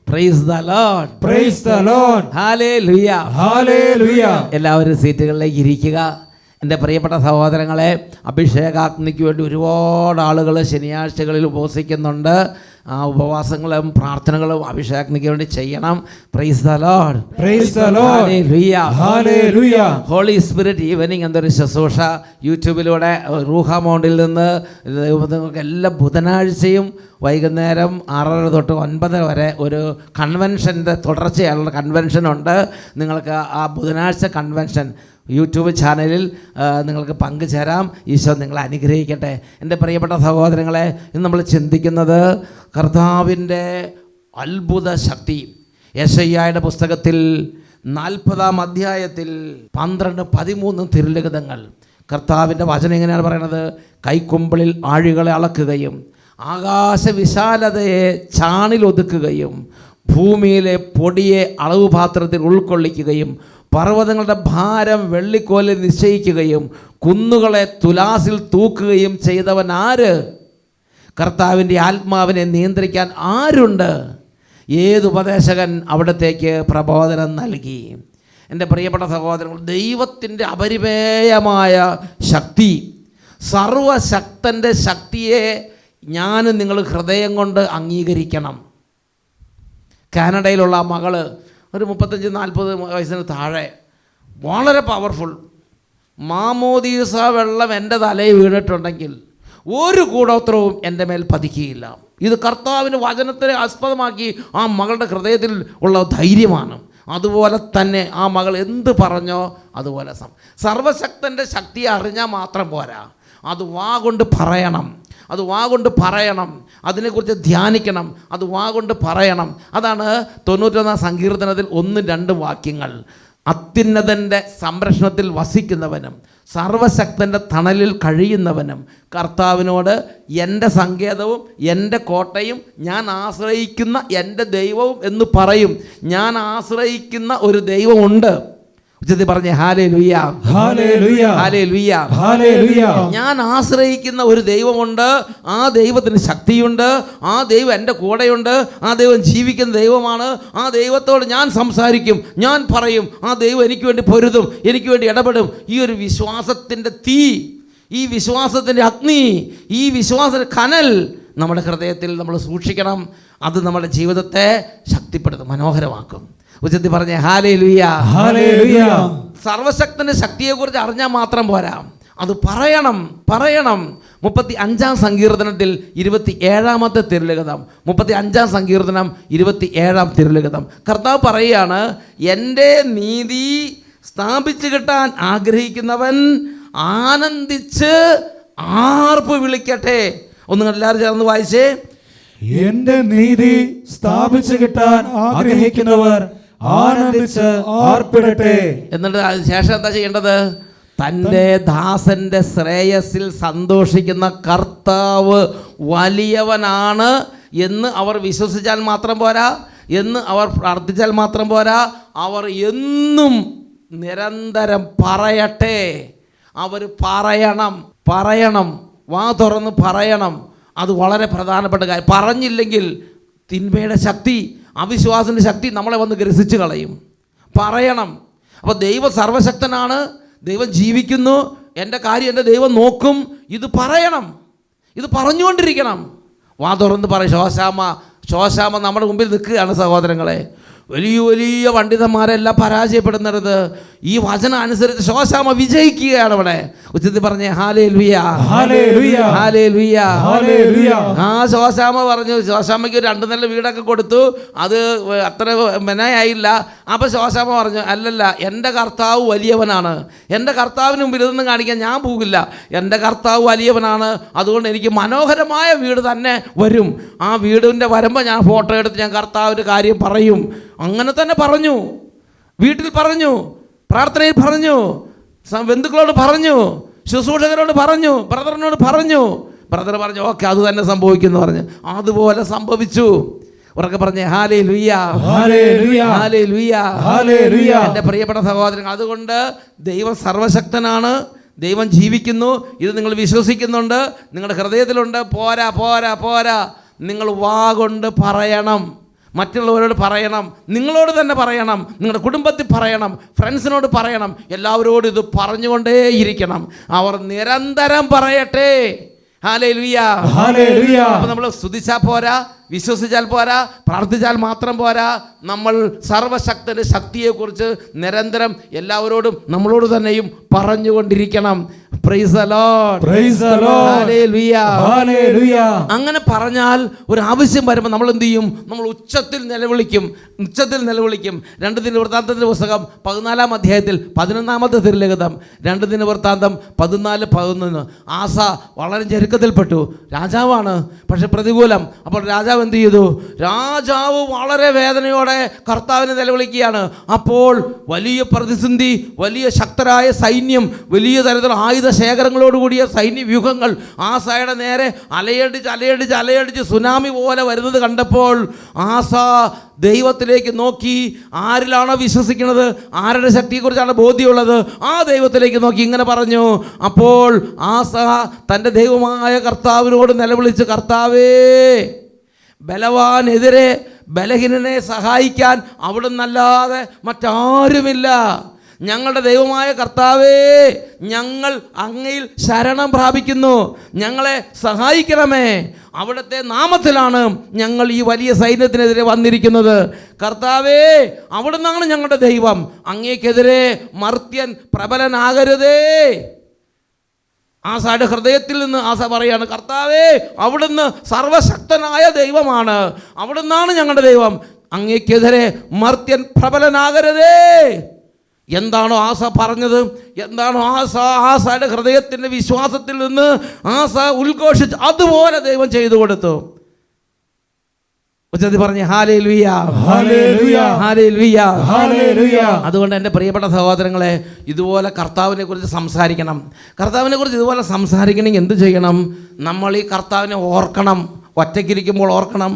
B: Price the lord,
C: praise the lord.
B: Hallelujah,
C: hallelujah.
B: എല്ലാവരും സീറ്റുകളിലേക്ക് ഇരിക്കുക. എൻ്റെ പ്രിയപ്പെട്ട സഹോദരങ്ങളെ, അഭിഷേകാഗ്നിക്ക് വേണ്ടി ഒരുപാട് ആളുകൾ ശനിയാഴ്ചകളിൽ ഉപവസിക്കുന്നുണ്ട്. ആ ഉപവാസങ്ങളും പ്രാർത്ഥനകളും അഭിഷേകാഗ്നിക്ക് വേണ്ടി ചെയ്യണം. Praise the lord,
C: praise the lord.
B: Hallelujah,
C: hallelujah.
B: Holy spirit evening എന്നൊരു ശുശ്രൂഷ യൂട്യൂബിലൂടെ റൂഹ മൗണ്ടിൽ നിന്ന് നിങ്ങൾക്ക് എല്ലാ ബുധനാഴ്ചയും വൈകുന്നേരം 6:30 തൊട്ട് 9 വരെ ഒരു കൺവെൻഷൻ്റെ തുടർച്ചയായുള്ള കൺവെൻഷനുണ്ട്. നിങ്ങൾക്ക് ആ ബുധനാഴ്ച കൺവെൻഷൻ യൂട്യൂബ് ചാനലിൽ നിങ്ങൾക്ക് പങ്കുചേരാം. ഈശോ നിങ്ങളെ അനുഗ്രഹിക്കട്ടെ. എൻ്റെ പ്രിയപ്പെട്ട സഹോദരങ്ങളെ, ഇന്ന് നമ്മൾ ചിന്തിക്കുന്നത് കർത്താവിൻ്റെ അത്ഭുത ശക്തി. യെശയ്യായുടെ പുസ്തകത്തിൽ 40-ാം അധ്യായത്തിൽ 12-13 തിരുലിഖിതങ്ങൾ. കർത്താവിൻ്റെ വചനം എങ്ങനെയാണ് പറയണത്? കൈക്കുമ്പിളിൽ ആഴികളെ അളക്കുകയും ആകാശവിശാലതയെ ചാണിലൊതുക്കുകയും ഭൂമിയിലെ പൊടിയെ അളവ് പാത്രത്തിൽ ഉൾക്കൊള്ളിക്കുകയും പർവ്വതങ്ങളുടെ ഭാരം വെള്ളിക്കോലിൽ നിശ്ചയിക്കുകയും കുന്നുകളെ തുലാസിൽ തൂക്കുകയും ചെയ്തവൻ ആര്? കർത്താവിൻ്റെ ആത്മാവിനെ നിയന്ത്രിക്കാൻ ആരുണ്ട്? ഏതുപദേശകൻ അവിടത്തേക്ക് പ്രബോധനം നൽകി? എൻ്റെ പ്രിയപ്പെട്ട സഹോദരങ്ങൾ, ദൈവത്തിൻ്റെ അപരിമേയമായ ശക്തി, സർവശക്തൻ്റെ ശക്തിയെ ഞാനും നിങ്ങൾ ഹൃദയം കൊണ്ട് അംഗീകരിക്കണം. കാനഡയിലുള്ള മകള് ഒരു 35-40 വയസ്സിന് താഴെ, വളരെ പവർഫുൾ. മാമോദീസ വെള്ളം എൻ്റെ തലയിൽ വീണിട്ടുണ്ടെങ്കിൽ ഒരു കൂടോത്രവും എൻ്റെ മേൽ പതിക്കുകയില്ല. ഇത് കർത്താവിന് വചനത്തെ ആസ്പദമാക്കി ആ മകളുടെ ഹൃദയത്തിൽ ഉള്ള ധൈര്യമാണ്. അതുപോലെ തന്നെ ആ മകൾ എന്ത് പറഞ്ഞോ അതുപോലെ സർവശക്തൻ്റെ ശക്തിയെ അറിഞ്ഞാൽ മാത്രം പോരാ, അത് വാ കൊണ്ട് പറയണം, അത് വാ കൊണ്ട് പറയണം, അതിനെക്കുറിച്ച് ധ്യാനിക്കണം, അത് വാ കൊണ്ട് പറയണം. അതാണ് 91 സങ്കീർത്തനത്തിൽ 1-2 വാക്യങ്ങൾ. അത്യുന്നതൻ്റെ സംരക്ഷണത്തിൽ വസിക്കുന്നവനും സർവശക്തൻ്റെ തണലിൽ കഴിയുന്നവനും കർത്താവിനോട് എൻ്റെ സങ്കേതവും എൻ്റെ കോട്ടയും ഞാൻ ആശ്രയിക്കുന്ന എൻ്റെ ദൈവവും എന്ന് പറയും. ഞാൻ ആശ്രയിക്കുന്ന ഒരു ദൈവമുണ്ട്. ഉച്ചത്തിൽ പറഞ്ഞേ ഹല്ലേലൂയ,
C: ഹല്ലേലൂയ,
B: ഹല്ലേലൂയ,
C: ഹല്ലേലൂയ.
B: ഞാൻ ആശ്രയിക്കുന്ന ഒരു ദൈവമുണ്ട്. ആ ദൈവത്തിന് ശക്തിയുണ്ട്. ആ ദൈവം എൻ്റെ കൂടെയുണ്ട്. ആ ദൈവം ജീവിക്കുന്ന ദൈവമാണ്. ആ ദൈവത്തോട് ഞാൻ സംസാരിക്കും, ഞാൻ പറയും. ആ ദൈവം എനിക്ക് വേണ്ടി പൊരുതും, എനിക്ക് വേണ്ടി ഇടപെടും. ഈ ഒരു വിശ്വാസത്തിൻ്റെ തീ, ഈ വിശ്വാസത്തിൻ്റെ അഗ്നി, ഈ വിശ്വാസത്തിൻ്റെ കനൽ നമ്മുടെ ഹൃദയത്തിൽ നമ്മൾ സൂക്ഷിക്കണം. അത് നമ്മുടെ ജീവിതത്തെ ശക്തിപ്പെടുത്തും, മനോഹരമാക്കും. ഉച്ചത്തിൽ പറഞ്ഞേ ഹല്ലേലൂയ,
C: ഹല്ലേലൂയ.
B: സർവശക്തൻ്റെ ശക്തിയെക്കുറിച്ച് അറിഞ്ഞാൽ മാത്രം പോരാ, അത് പറയണം. 35 സങ്കീർത്തനത്തിൽ 27 തിരുലിഖിതം, 35 സങ്കീർത്തനം 27 തിരുലിഖിതം കർത്താവ് പറയുകയാണ്, എൻ്റെ നീതി സ്ഥാപിച്ചു കിട്ടാൻ ആഗ്രഹിക്കുന്നവൻ ആനന്ദിച്ച് ആർപ്പ് വിളിക്കട്ടെ. ഒന്ന് എല്ലാവരും ചേർന്ന് വായിച്ചേ.
C: എന്റെ നീതി സ്ഥാപിച്ചു കിട്ടാൻ ആഗ്രഹിക്കുന്നവർ ആനന്ദിച്ച് ആർപ്പിടട്ടെ.
B: എന്നിട്ട് അതിന് ശേഷം എന്താ ചെയ്യേണ്ടത്? തൻ്റെ ദാസൻ്റെ ശ്രേയസിൽ സന്തോഷിക്കുന്ന കർത്താവ് വലിയവനാണ് എന്ന് അവർ വിശ്വസിച്ചാൽ മാത്രം പോരാ, എന്ന് അവർ പ്രാർത്ഥിച്ചാൽ മാത്രം പോരാ, അവർ എന്നും നിരന്തരം പറയട്ടെ. അവർ പറയണം, വാ തുറന്ന് പറയണം. അത് വളരെ പ്രധാനപ്പെട്ട കാര്യം. പറഞ്ഞില്ലെങ്കിൽ തിന്മയുടെ ശക്തി, അവിശ്വാസത്തിൻ്റെ ശക്തി നമ്മളെ വന്ന് ഗ്രസിച്ച് കളയും. പറയണം. അപ്പോൾ ദൈവം സർവശക്തനാണ്, ദൈവം ജീവിക്കുന്നു, എൻ്റെ കാര്യം എൻ്റെ ദൈവം നോക്കും. ഇത് പറയണം, ഇത് പറഞ്ഞുകൊണ്ടിരിക്കണം. വാ തുറന്ന് പറയും. ശോശാമ നമ്മുടെ മുമ്പിൽ നിൽക്കുകയാണ് സഹോദരങ്ങളെ. വലിയ പണ്ഡിതന്മാരെല്ലാം പരാജയപ്പെടുന്നത് ഈ വചനം അനുസരിച്ച് ശോശാമ വിജയിക്കുകയാണ്. ഇവിടെ ഉച്ചത്തിൽ പറഞ്ഞേ ഹല്ലേലൂയ,
C: ഹല്ലേലൂയ,
B: ഹല്ലേലൂയ,
C: ഹല്ലേലൂയ.
B: ആ ശോശാമ പറഞ്ഞു. ശോശാമയ്ക്ക് 2 നില വീടൊക്കെ കൊടുത്തു, അത് അത്ര മെനയായില്ല. അപ്പോൾ ശോശാമ പറഞ്ഞു, അല്ലല്ല, എൻ്റെ കർത്താവ് വലിയവനാണ്, എൻ്റെ കർത്താവിന് മുമ്പിൽ ഇതൊന്നും കാണിക്കാൻ ഞാൻ പോകില്ല. എൻ്റെ കർത്താവ് വലിയവനാണ്, അതുകൊണ്ട് എനിക്ക് മനോഹരമായ വീട് തന്നെ വരും. ആ വീടിൻ്റെ വരുമ്പോൾ ഞാൻ ഫോട്ടോ എടുത്ത് ഞാൻ കർത്താവിൻ്റെ കാര്യം പറയും. അങ്ങനെ തന്നെ പറഞ്ഞു, വീട്ടിൽ പറഞ്ഞു, പ്രാർത്ഥനയിൽ പറഞ്ഞു, ബന്ധുക്കളോട് പറഞ്ഞു, ശുശ്രൂഷകരോട് പറഞ്ഞു, ബ്രദറിനോട് പറഞ്ഞു. ബ്രദർ പറഞ്ഞു ഓക്കെ അത് തന്നെ സംഭവിക്കുന്നു പറഞ്ഞു. അതുപോലെ സംഭവിച്ചു. ഉറക്കെ പറഞ്ഞേ ഹല്ലേലൂയ,
C: ഹല്ലേലൂയ,
B: ഹല്ലേലൂയ,
C: ഹല്ലേലൂയ.
B: എൻ്റെ പ്രിയപ്പെട്ട സഹോദരങ്ങൾ, അതുകൊണ്ട് ദൈവം സർവശക്തനാണ്, ദൈവം ജീവിക്കുന്നു. ഇത് നിങ്ങൾ വിശ്വസിക്കുന്നുണ്ട്, നിങ്ങളുടെ ഹൃദയത്തിലുണ്ട്. പോരാ, നിങ്ങൾ വാ കൊണ്ട് പറയണം. മറ്റുള്ളവരോട് പറയണം, നിങ്ങളോട് തന്നെ പറയണം, നിങ്ങളുടെ കുടുംബത്തിൽ പറയണം, ഫ്രണ്ട്സിനോട് പറയണം, എല്ലാവരോടും ഇത് പറഞ്ഞുകൊണ്ടേയിരിക്കണം. അവർ നിരന്തരം പറയട്ടെ. Hallelujah,
C: hallelujah.
B: അപ്പോൾ നമ്മൾ സ്തുതിച്ചാൽ പോരാ, വിശ്വസിച്ചാൽ പോരാ, പ്രാർത്ഥിച്ചാൽ മാത്രം പോരാ. നമ്മൾ സർവശക്തൻ്റെ ശക്തിയെക്കുറിച്ച് നിരന്തരം എല്ലാവരോടും നമ്മളോട് തന്നെയും പറഞ്ഞുകൊണ്ടിരിക്കണം. Praise the Lord,
C: praise the Lord,
B: hallelujah,
C: hallelujah.
B: അങ്ങനെ പറഞ്ഞാൽ ഒരു ആവശ്യം വരുമ്പോൾ നമ്മൾ എന്ത് ചെയ്യും? നമ്മൾ ഉച്ചത്തിൽ നിലവിളിക്കും. 2 ദിനവൃത്താന്തത്തിൻ്റെ പുസ്തകം 14 അധ്യായത്തിൽ 11 തിരുലിഖിതം, 2 ദിനവൃത്താന്തം 14:11. ആസ വളരെ ഞെരുക്കത്തിൽപ്പെട്ടു. രാജാവാണ്, പക്ഷെ പ്രതികൂലം. അപ്പോൾ രാജാവ് എന്ത് ചെയ്തു? രാജാവ് വളരെ വേദനയോടെ കർത്താവിനെ നിലവിളിക്കുകയാണ്. അപ്പോൾ വലിയ പ്രതിസന്ധി, വലിയ ശക്തരായ സൈന്യം, വലിയ തരത്തിലുള്ള ആയുധ ശേഖരങ്ങളോടുകൂടിയ സൈന്യവ്യൂഹങ്ങൾ ആസയുടെ നേരെ അലയടിച്ച് സുനാമി പോലെ വരുന്നത് കണ്ടപ്പോൾ ആസ ദൈവത്തിലേക്ക് നോക്കി. ആരിലാണോ വിശ്വസിക്കുന്നത്, ആരുടെ ശക്തിയെക്കുറിച്ചാണ് ബോധ്യമുള്ളത്, ആ ദൈവത്തിലേക്ക് നോക്കി ഇങ്ങനെ പറഞ്ഞു. അപ്പോൾ ആസ തൻ്റെ ദൈവമായ കർത്താവിനോട് നിലവിളിച്ച്, കർത്താവേ, ബലവാനെതിരെ ബലഹീനനെ സഹായിക്കാൻ അവിടുന്നല്ലാതെ മറ്റാരുമില്ല. ഞങ്ങളുടെ ദൈവമായ കർത്താവേ, ഞങ്ങൾ അങ്ങയിൽ ശരണം പ്രാപിക്കുന്നു, ഞങ്ങളെ സഹായിക്കണമേ. അവിടുത്തെ നാമത്തിലാണ് ഞങ്ങൾ ഈ വലിയ സൈന്യത്തിനെതിരെ വന്നിരിക്കുന്നത്. കർത്താവേ, അവിടുന്നാണ് ഞങ്ങളുടെ ദൈവം. അങ്ങേക്കെതിരെ മർത്യൻ പ്രബലനാകരുതേ. ആസയുടെ ഹൃദയത്തിൽ നിന്ന് ആസ പറയാണ്, കർത്താവേ, അവിടുന്ന് സർവശക്തനായ ദൈവമാണ്, അവിടുന്നാണ് ഞങ്ങളുടെ ദൈവം. അങ്ങേക്കെതിരെ മർത്യൻ പ്രബലനാകരുതേ. എന്താണോ ആസ പറഞ്ഞത്, എന്താണോ ആസയുടെ ഹൃദയത്തിൻ്റെ വിശ്വാസത്തിൽ നിന്ന് ആസ ഉദ്ഘോഷിച്ച് അതുപോലെ ദൈവം ചെയ്തു കൊടുത്തു. ഉച്ചത്തിൽ പറഞ്ഞ് ഹല്ലേലൂയ,
C: ഹല്ലേലൂയ,
B: ഹല്ലേലൂയ,
C: ഹല്ലേലൂയ.
B: അതുകൊണ്ട് എൻ്റെ പ്രിയപ്പെട്ട സഹോദരങ്ങളെ, ഇതുപോലെ കർത്താവിനെ കുറിച്ച് സംസാരിക്കണം. കർത്താവിനെ കുറിച്ച് ഇതുപോലെ സംസാരിക്കണമെങ്കിൽ എന്ത് ചെയ്യണം? നമ്മൾ ഈ കർത്താവിനെ ഓർക്കണം. ഒറ്റയ്ക്കിരിക്കുമ്പോൾ ഓർക്കണം,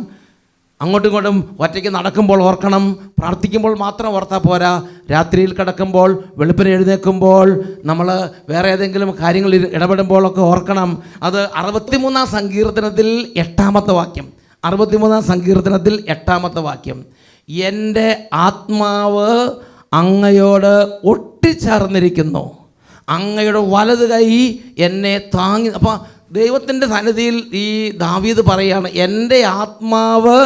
B: അങ്ങോട്ടും ഇങ്ങോട്ടും ഒറ്റയ്ക്ക് നടക്കുമ്പോൾ ഓർക്കണം. പ്രാർത്ഥിക്കുമ്പോൾ മാത്രം ഓർത്താൽ പോരാ, രാത്രിയിൽ കിടക്കുമ്പോൾ, വെളുപ്പിന് എഴുന്നേൽക്കുമ്പോൾ, നമ്മൾ വേറെ ഏതെങ്കിലും കാര്യങ്ങളിൽ ഇടപെടുമ്പോഴൊക്കെ ഓർക്കണം. അത് 63-ാം സങ്കീർത്തനത്തിൽ 8-ാമത്തെ വാക്യം, 63-ാം സങ്കീർത്തനത്തിൽ 8-ാമത്തെ വാക്യം, എൻ്റെ ആത്മാവ് അങ്ങയോട് ഒട്ടിച്ചേർന്നിരിക്കുന്നു, അങ്ങയുടെ വലത് കൈ എന്നെ താങ്ങി. അപ്പോൾ ദൈവത്തിൻ്റെ സന്നിധിയിൽ ഈ ദാവീദ് പറയാണ്, എൻ്റെ ആത്മാവ്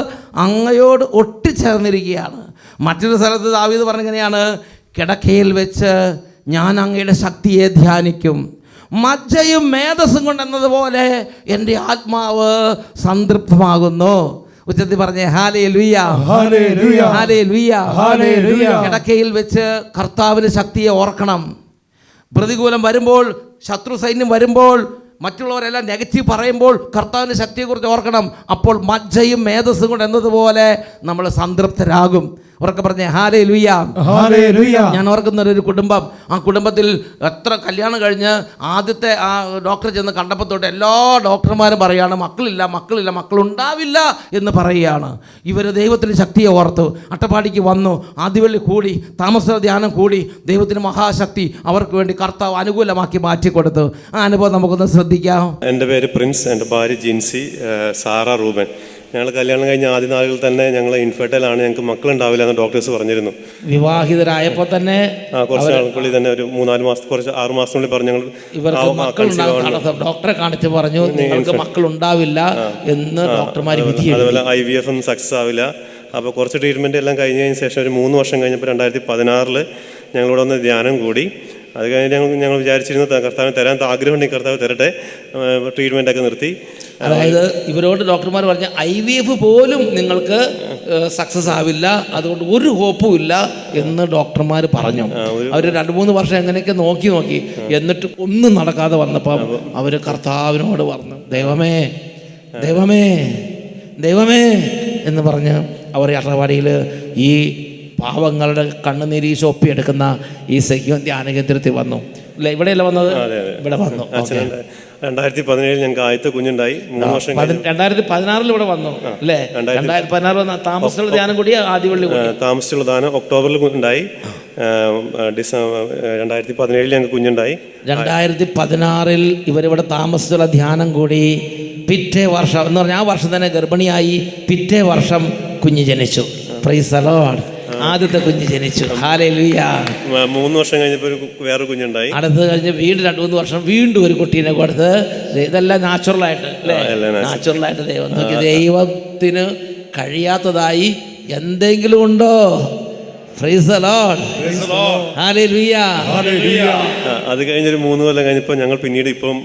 B: അങ്ങയോട് ഒട്ടിച്ചേർന്നിരിക്കുകയാണ്. മറ്റൊരു സ്ഥലത്ത് ദാവീദ് പറഞ്ഞിങ്ങനെയാണ്, കിടക്കയിൽ വെച്ച് ഞാൻ അങ്ങയുടെ ശക്തിയെ ധ്യാനിക്കും, മജ്ജയും മേധസ്സും കൊണ്ടെന്നതുപോലെ എൻ്റെ ആത്മാവ് സംതൃപ്തമാകുന്നു. ഉച്ചത്തിൽ പറഞ്ഞേ ഹല്ലേലൂയ,
C: ഹല്ലേലൂയ,
B: ഹല്ലേലൂയ,
C: ഹല്ലേലൂയ.
B: കിടക്കയിൽ വെച്ച് കർത്താവിൻ്റെ ശക്തിയെ ഓർക്കണം. പ്രതികൂലം വരുമ്പോൾ, ശത്രു സൈന്യം വരുമ്പോൾ, മറ്റുള്ളവരെല്ലാം നെഗറ്റീവ് പറയുമ്പോൾ കർത്താവിൻ്റെ ശക്തിയെക്കുറിച്ച് ഓർക്കണം. അപ്പോൾ മജ്ജയും മേധസ്സും കൊണ്ട് എന്നതുപോലെ നമ്മൾ സംതൃപ്തരാകും. ഉറക്കെ പറഞ്ഞേ ഹല്ലേലൂയ,
C: ഹല്ലേലൂയ.
B: ഞാൻ ഓർക്കുന്ന ഒരു കുടുംബം, ആ കുടുംബത്തിൽ എത്ര കല്യാണം കഴിഞ്ഞ് ആദ്യത്തെ ആ ഡോക്ടറെ ചെന്ന് കണ്ടപ്പോൾ തൊട്ട് എല്ലാ ഡോക്ടർമാരും പറയുകയാണ്, മക്കളില്ല, മക്കളുണ്ടാവില്ല എന്ന് പറയുകയാണ്. ഇവർ ദൈവത്തിൻ്റെ ശക്തിയെ ഓർത്തു അട്ടപ്പാടിക്ക് വന്നു, ആദ്യവള്ളി കൂടി, താമസ ധ്യാനം കൂടി. ദൈവത്തിന് മഹാശക്തി അവർക്ക് വേണ്ടി കർത്താവ് അനുകൂലമാക്കി മാറ്റിക്കൊടുത്തു. ആ അനുഭവം നമുക്കൊന്ന് ശ്രദ്ധിക്കാം.
F: എൻ്റെ പേര് പ്രിൻസ്, എൻ്റെ ഭാര്യ ജിൻസി, സാറ റൂബൻ. ഞങ്ങൾ കല്യാണം കഴിഞ്ഞ ആദ്യ നാളുകളിൽ തന്നെ ഞങ്ങൾ ഇൻഫെർട്ടൈലാണ്, ഞങ്ങൾക്ക് മക്കളുണ്ടാവില്ല എന്ന് ഡോക്ടേഴ്സ് പറഞ്ഞിരുന്നു.
B: വിവാഹിതരായപ്പോൾ തന്നെ
F: കുറച്ച് നാൾക്കുള്ളിൽ തന്നെ ഒരു 3-4 മാസം, കുറച്ച് 6 മാസത്തിനുള്ളിൽ പറഞ്ഞു ഞങ്ങൾ
B: ഇവർക്ക് മക്കളുണ്ടാകും. ഡോക്ടറെ കാണിച്ച് പറഞ്ഞു നിങ്ങൾക്ക് മക്കളുണ്ടാവില്ല എന്ന് ഡോക്ടർമാർ വിധി.
F: അതുപോലെ IVF ഒന്നും സക്സസ് ആവില്ല. അപ്പോൾ കുറച്ച് ട്രീറ്റ്മെൻറ്റ് എല്ലാം കഴിഞ്ഞതിന് ശേഷം ഒരു 3 വർഷം കഴിഞ്ഞപ്പോൾ 2016 ഞങ്ങളിവിടെ വന്ന് ധ്യാനം കൂടി. അത് കഴിഞ്ഞ് ഞങ്ങൾ വിചാരിച്ചിരുന്നു കർത്താവിന് തരാൻ ആഗ്രഹമുണ്ടെങ്കിൽ കർത്താവ് തരട്ടെ, ട്രീറ്റ്മെൻറ്റൊക്കെ നിർത്തി.
B: അതായത് ഇവരോട് ഡോക്ടർമാർ പറഞ്ഞ IVF പോലും നിങ്ങൾക്ക് സക്സസ് ആവില്ല, അതുകൊണ്ട് ഒരു ഹോപ്പും ഇല്ല എന്ന് ഡോക്ടർമാർ പറഞ്ഞു. അവർ 2-3 വർഷം എങ്ങനെയൊക്കെ നോക്കി എന്നിട്ട് ഒന്നും നടക്കാതെ വന്നപ്പം അവർ കർത്താവിനോട് പറഞ്ഞു, ദൈവമേ ദൈവമേ ദൈവമേ എന്ന് പറഞ്ഞ് അവർ അട്ടപ്പാടിയിൽ ഈ പാവങ്ങളുടെ കണ്ണുനീരി ഒപ്പിയെടുക്കുന്ന ഈ സഖ്യം ധ്യാന കേന്ദ്രത്തിൽ വന്നു. അല്ലേ, ഇവിടെയല്ല വന്നത്? ഇവിടെ വന്നു.
F: 2017 ഞങ്ങൾക്ക് ആദ്യത്തെ കുഞ്ഞുണ്ടായി. 3 വർഷം
B: 2016 ഇവിടെ വന്നു അല്ലേ? 2016 വന്ന താമസിച്ചുള്ള ധ്യാനം കൂടി ആദ്യവള്ളി
F: താമസിച്ചുള്ള ധ്യാനം ഒക്ടോബറിൽ ഉണ്ടായി. 2017 ഞങ്ങൾക്ക് കുഞ്ഞുണ്ടായി. 2016
B: ഇവരിവിടെ താമസിച്ചുള്ള ധ്യാനം കൂടി. പിറ്റേ വർഷം എന്ന് പറഞ്ഞാൽ ആ വർഷം തന്നെ ഗർഭിണിയായി. പിറ്റേ വർഷം കുഞ്ഞ് ജനിച്ചു. Price the Lord. ആദ്യത്തെ കുഞ്ഞ് ജനിച്ചു. ഹല്ലേലൂയ.
F: 3 വർഷം കഴിഞ്ഞപ്പോൾ വേറെ കുഞ്ഞുണ്ടായി.
B: അടുത്ത് കഴിഞ്ഞ് വീണ്ടും 2-3 വർഷം വീണ്ടും ഒരു കുട്ടീനെ കൊടുത്ത്. ഇതെല്ലാം നാച്ചുറലായിട്ട് അല്ലേ? നാച്ചുറലായിട്ട് ദൈവം നോക്കി. ദൈവത്തിന് കഴിയാത്തതായി എന്തെങ്കിലും ഉണ്ടോ? Price the Lord. ഹല്ലേലൂയ.
F: അത് കഴിഞ്ഞൊരു 3 കൊല്ലം കഴിഞ്ഞപ്പോൾ ഞങ്ങൾ പിന്നീട് ഇപ്പം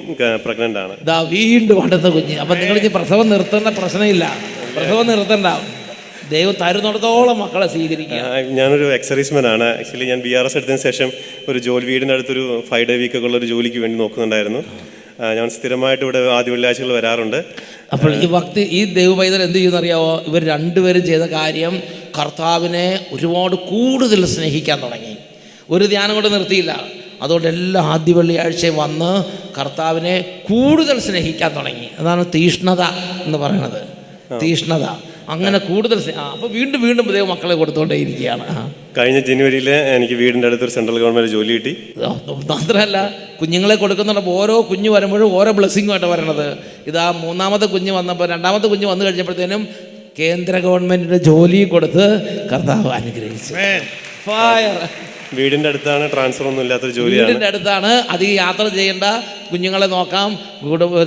F: പ്രഗ്നന്റ് ആണ്.
B: ഇതാ വീണ്ടും അടുത്ത കുഞ്ഞ്. അപ്പം നിങ്ങൾ ഇനി പ്രസവം നിർത്തേണ്ട പ്രശ്നമില്ല, പ്രസവം നിർത്തണ്ട. ദൈവം തരുന്നിടത്തോളം മക്കളെ സ്വീകരിക്കുക.
F: ഞാനൊരു എക്സർവീസ്മാൻ ആണ്. ആക്ച്വലി ഞാൻ BRS എടുത്തതിന് ശേഷം ഒരു വീടിൻ്റെ അടുത്തൊരു 5 day വീക്കൊക്കെ ഉള്ള ഒരു ജോലിക്ക് വേണ്ടി നോക്കുന്നുണ്ടായിരുന്നു. ഞാൻ സ്ഥിരമായിട്ട് ഇവിടെ ആദ്യ വെള്ളിയാഴ്ചകൾ വരാറുണ്ട്.
B: അപ്പോൾ ഈ ദൈവപൈതൽ എന്ത് ചെയ്യുന്നറിയാവോ? ഇവർ രണ്ടുപേരും ചെയ്ത കാര്യം, കർത്താവിനെ ഒരുപാട് കൂടുതൽ സ്നേഹിക്കാൻ തുടങ്ങി. ഒരു ധ്യാനം കൊണ്ട് നിർത്തിയില്ല. അതുകൊണ്ട് എല്ലാ ആദ്യ വെള്ളിയാഴ്ചയും വന്ന് കർത്താവിനെ കൂടുതൽ സ്നേഹിക്കാൻ തുടങ്ങി. അതാണ് തീഷ്ണത എന്ന് പറയുന്നത്. തീഷ്ണത. അങ്ങനെ കൂടുതൽ അപ്പോൾ വീണ്ടും ദൈവം മക്കളെ കൊടുത്തുകൊണ്ടേയിരിക്കുകയാണ്.
F: കഴിഞ്ഞ ജനുവരിയിൽ എനിക്ക് വീടിൻ്റെ അടുത്തൊരു സെൻട്രൽ ഗവൺമെൻറ് ജോലി കിട്ടി.
B: മാത്രമല്ല കുഞ്ഞുങ്ങളെ കൊടുക്കുന്നുണ്ട്. ഓരോ കുഞ്ഞ് വരുമ്പോഴും ഓരോ ബ്ലെസ്സിങ്ങുമായിട്ട് വരണത്. ഇതാ 3ാമത്തെ കുഞ്ഞ് വന്നപ്പോൾ 2ാമത്തെ കുഞ്ഞ് വന്നു കഴിഞ്ഞപ്പോഴത്തേനും കേന്ദ്ര ഗവൺമെൻറ്റിൻ്റെ ജോലി കൊടുത്ത് കർത്താവ് അനുഗ്രഹിച്ചു.
F: വീടിൻ്റെ അടുത്താണ്, ട്രാൻസ്ഫർ ഒന്നും ഇല്ലാത്തൊരു ജോലിയാണ്.
B: വീടിൻ്റെ അടുത്താണ്, അധികം യാത്ര ചെയ്യേണ്ട, കുഞ്ഞുങ്ങളെ നോക്കാം,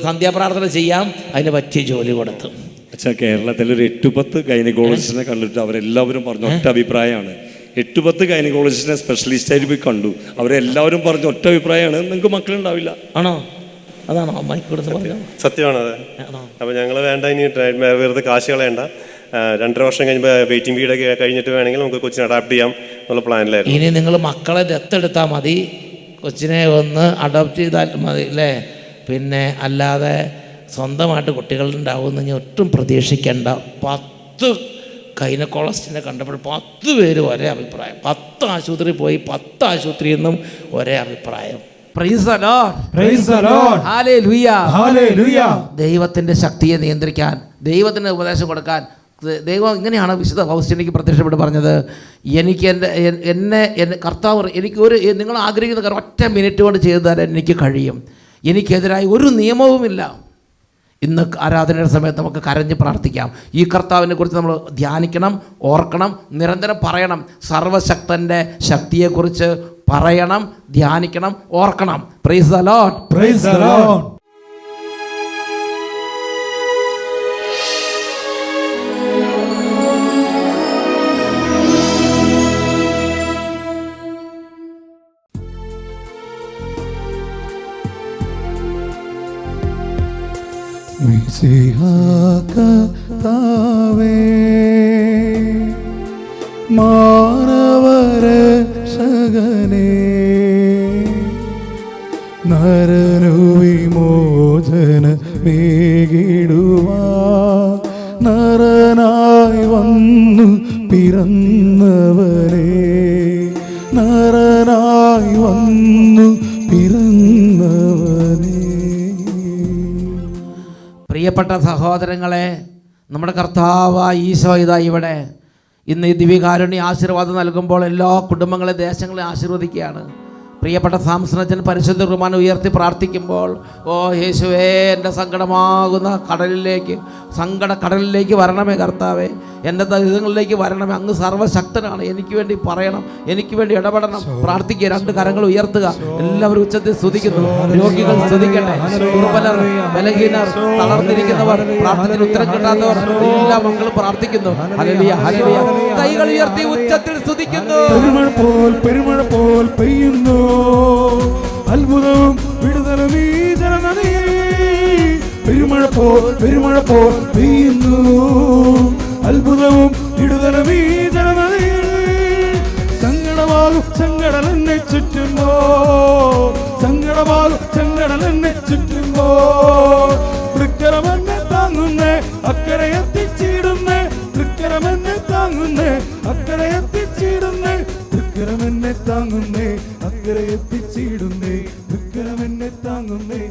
B: സന്ധ്യാപ്രാർത്ഥന ചെയ്യാം, അതിന് പറ്റിയ ജോലി കൊടുത്തു.
E: അച്ഛാ, കേരളത്തിൽ ഒരു 8-10 ഗൈനക്കോളജിസ്റ്റിനെ കണ്ടിട്ട് അവരെല്ലാവരും പറഞ്ഞ ഒറ്റ അഭിപ്രായമാണ്. 8-10 ഗൈനക്കോളജിസ്റ്റിനെ സ്പെഷ്യലിസ്റ്റായിട്ട് പോയി കണ്ടു. അവരെല്ലാവരും പറഞ്ഞ ഒറ്റ അഭിപ്രായമാണ്, നിങ്ങൾക്ക് മക്കളുണ്ടാവില്ല.
B: ആണോ? അതാണോ മൈക്ക് കൊടുത്ത് പറയാം?
F: സത്യമാണ് അത്. അപ്പോൾ ഞങ്ങൾ വേണ്ട, ഇനി വെറുതെ കാശ് കളയണ്ട, 2.5 വർഷം കഴിയുമ്പോൾ വെയിറ്റിംഗ് പീരീഡൊക്കെ കഴിഞ്ഞിട്ട് വേണമെങ്കിൽ നമുക്ക് കൊച്ചിനെ അഡാപ്റ്റ് ചെയ്യാം എന്നുള്ള പ്ലാനിലായിരുന്നു.
B: ഇനി നിങ്ങൾ മക്കളെ ദത്തെടുത്താൽ മതി, കൊച്ചിനെ ഒന്ന് അഡോപ്റ്റ് ചെയ്താൽ മതി അല്ലേ. പിന്നെ അല്ലാതെ സ്വന്തമായിട്ട് കുട്ടികളുണ്ടാവുമെന്ന് ഞാൻ ഒട്ടും പ്രതീക്ഷിക്കേണ്ട. 10 ഗൈനക്കോളജിസ്റ്റിനെ കണ്ടപ്പോൾ 10 പേര് ഒരേ അഭിപ്രായം. 10 ആശുപത്രി പോയി 10 ആശുപത്രിയിൽ നിന്നും ഒരേ അഭിപ്രായം.
C: Praise the Lord.
B: Hallelujah.
C: Hallelujah.
B: ദൈവത്തിൻ്റെ ശക്തിയെ നിയന്ത്രിക്കാൻ, ദൈവത്തിന് ഉപദേശം കൊടുക്കാൻ ദൈവം ഇങ്ങനെയാണ് വിശുദ്ധ ഫൗസ്റ്റീനയ്ക്ക് പ്രത്യക്ഷപ്പെട്ട് പറഞ്ഞത്. എനിക്ക് എന്നെ കർത്താവ് നിങ്ങൾ ആഗ്രഹിക്കുന്ന കാര്യം ഒറ്റ മിനിറ്റ് കൊണ്ട് ചെയ്തു തരാൻ എനിക്ക് കഴിയും. എനിക്കെതിരായി ഒരു നിയമവുമില്ല. ഇന്ന് ആരാധനയുടെ സമയത്ത് നമുക്ക് കരഞ്ഞ് പ്രാർത്ഥിക്കാം. ഈ കർത്താവിനെ കുറിച്ച് നമ്മൾ ധ്യാനിക്കണം, ഓർക്കണം, നിരന്തരം പറയണം. സർവശക്തൻ്റെ ശക്തിയെക്കുറിച്ച് പറയണം, ധ്യാനിക്കണം, ഓർക്കണം. Price the Lord.
C: Praise the Lord. മിശിഹാകർത്താവേ, മാനവരക്ഷകനേ, നരനു വിമോചനമേകിടുവാൻ നരനായി വന്നു പിറന്നവനേ, നരനായി വന്നു പിറന്നവനേ.
B: പ്രിയപ്പെട്ട സഹോദരങ്ങളെ, നമ്മുടെ കർത്താവായ ഈശോ ഇതാ ഇവിടെ ഇന്ന് ഈ ദിവ്യകാരുണ്യ ആശീർവാദം നൽകുമ്പോൾ എല്ലാ കുടുംബങ്ങളെ, ദേശങ്ങളെ ആശീർവദിക്കുകയാണ്. പ്രിയപ്പെട്ട സാംസണച്ചൻ പരിശുദ്ധ കുർബാന ഉയർത്തി പ്രാർത്ഥിക്കുമ്പോൾ, ഓ യേശുവേ, എൻ്റെ സങ്കടമാകുന്ന കടലിലേക്ക് വരണമേ കർത്താവേ, എൻ്റെ ദുരിതങ്ങളിലേക്ക് വരണമേ. അങ്ങ് സർവ്വശക്തനാണ്. എനിക്ക് വേണ്ടി പറയണം, എനിക്ക് വേണ്ടി ഇടപെടണം. പ്രാർത്ഥിക്കുക, 2 കരങ്ങൾ ഉയർത്തുക. എല്ലാവരും ഉച്ചത്തിൽ സ്തുതിക്കുന്നു. രോഗികൾ സ്തുതിക്കട്ടെ, ദുർബലർ, ബലഹീനർ, തളർന്നിരിക്കുന്നവർ, പ്രാർത്ഥനയിൽ ഉത്തരം കിട്ടാത്തവർ, എല്ലാ മക്കളും പ്രാർത്ഥിക്കുന്നു. Hallelujah, hallelujah. കൈകൾ ഉയർത്തി ഉച്ചത്തിൽ സ്തുതിക്കുന്നു.
C: പെരുമഴ പോൽ പെയ്യുന്നു, അത്ഭുതവും വിടുതലും ഈ ജനനദിയിൽ. പെരുമഴ പോൽ പെയ്യുന്നു, അത്ഭുതവും വിടുതലും ഈ ജനനദിയിൽ. സങ്കടം എന്നെ ചുറ്റുമ്പോ, സങ്കടം എന്നെ ചുറ്റുമ്പോ, തൃക്കരമെന്നെ താങ്ങുന്നേ, അക്കരെ എത്തിച്ചിടുന്നേ, തൃക്കരമെന്നെ താങ്ങുന്നേ, അക്കരെ എത്തിച്ചിടുന്നേ, തൃക്കരമെന്നെ താങ്ങുന്നേ, അക്കരെ എത്തിച്ചിടുന്നേ, തൃക്കരമെന്നെ താങ്ങുന്നേ,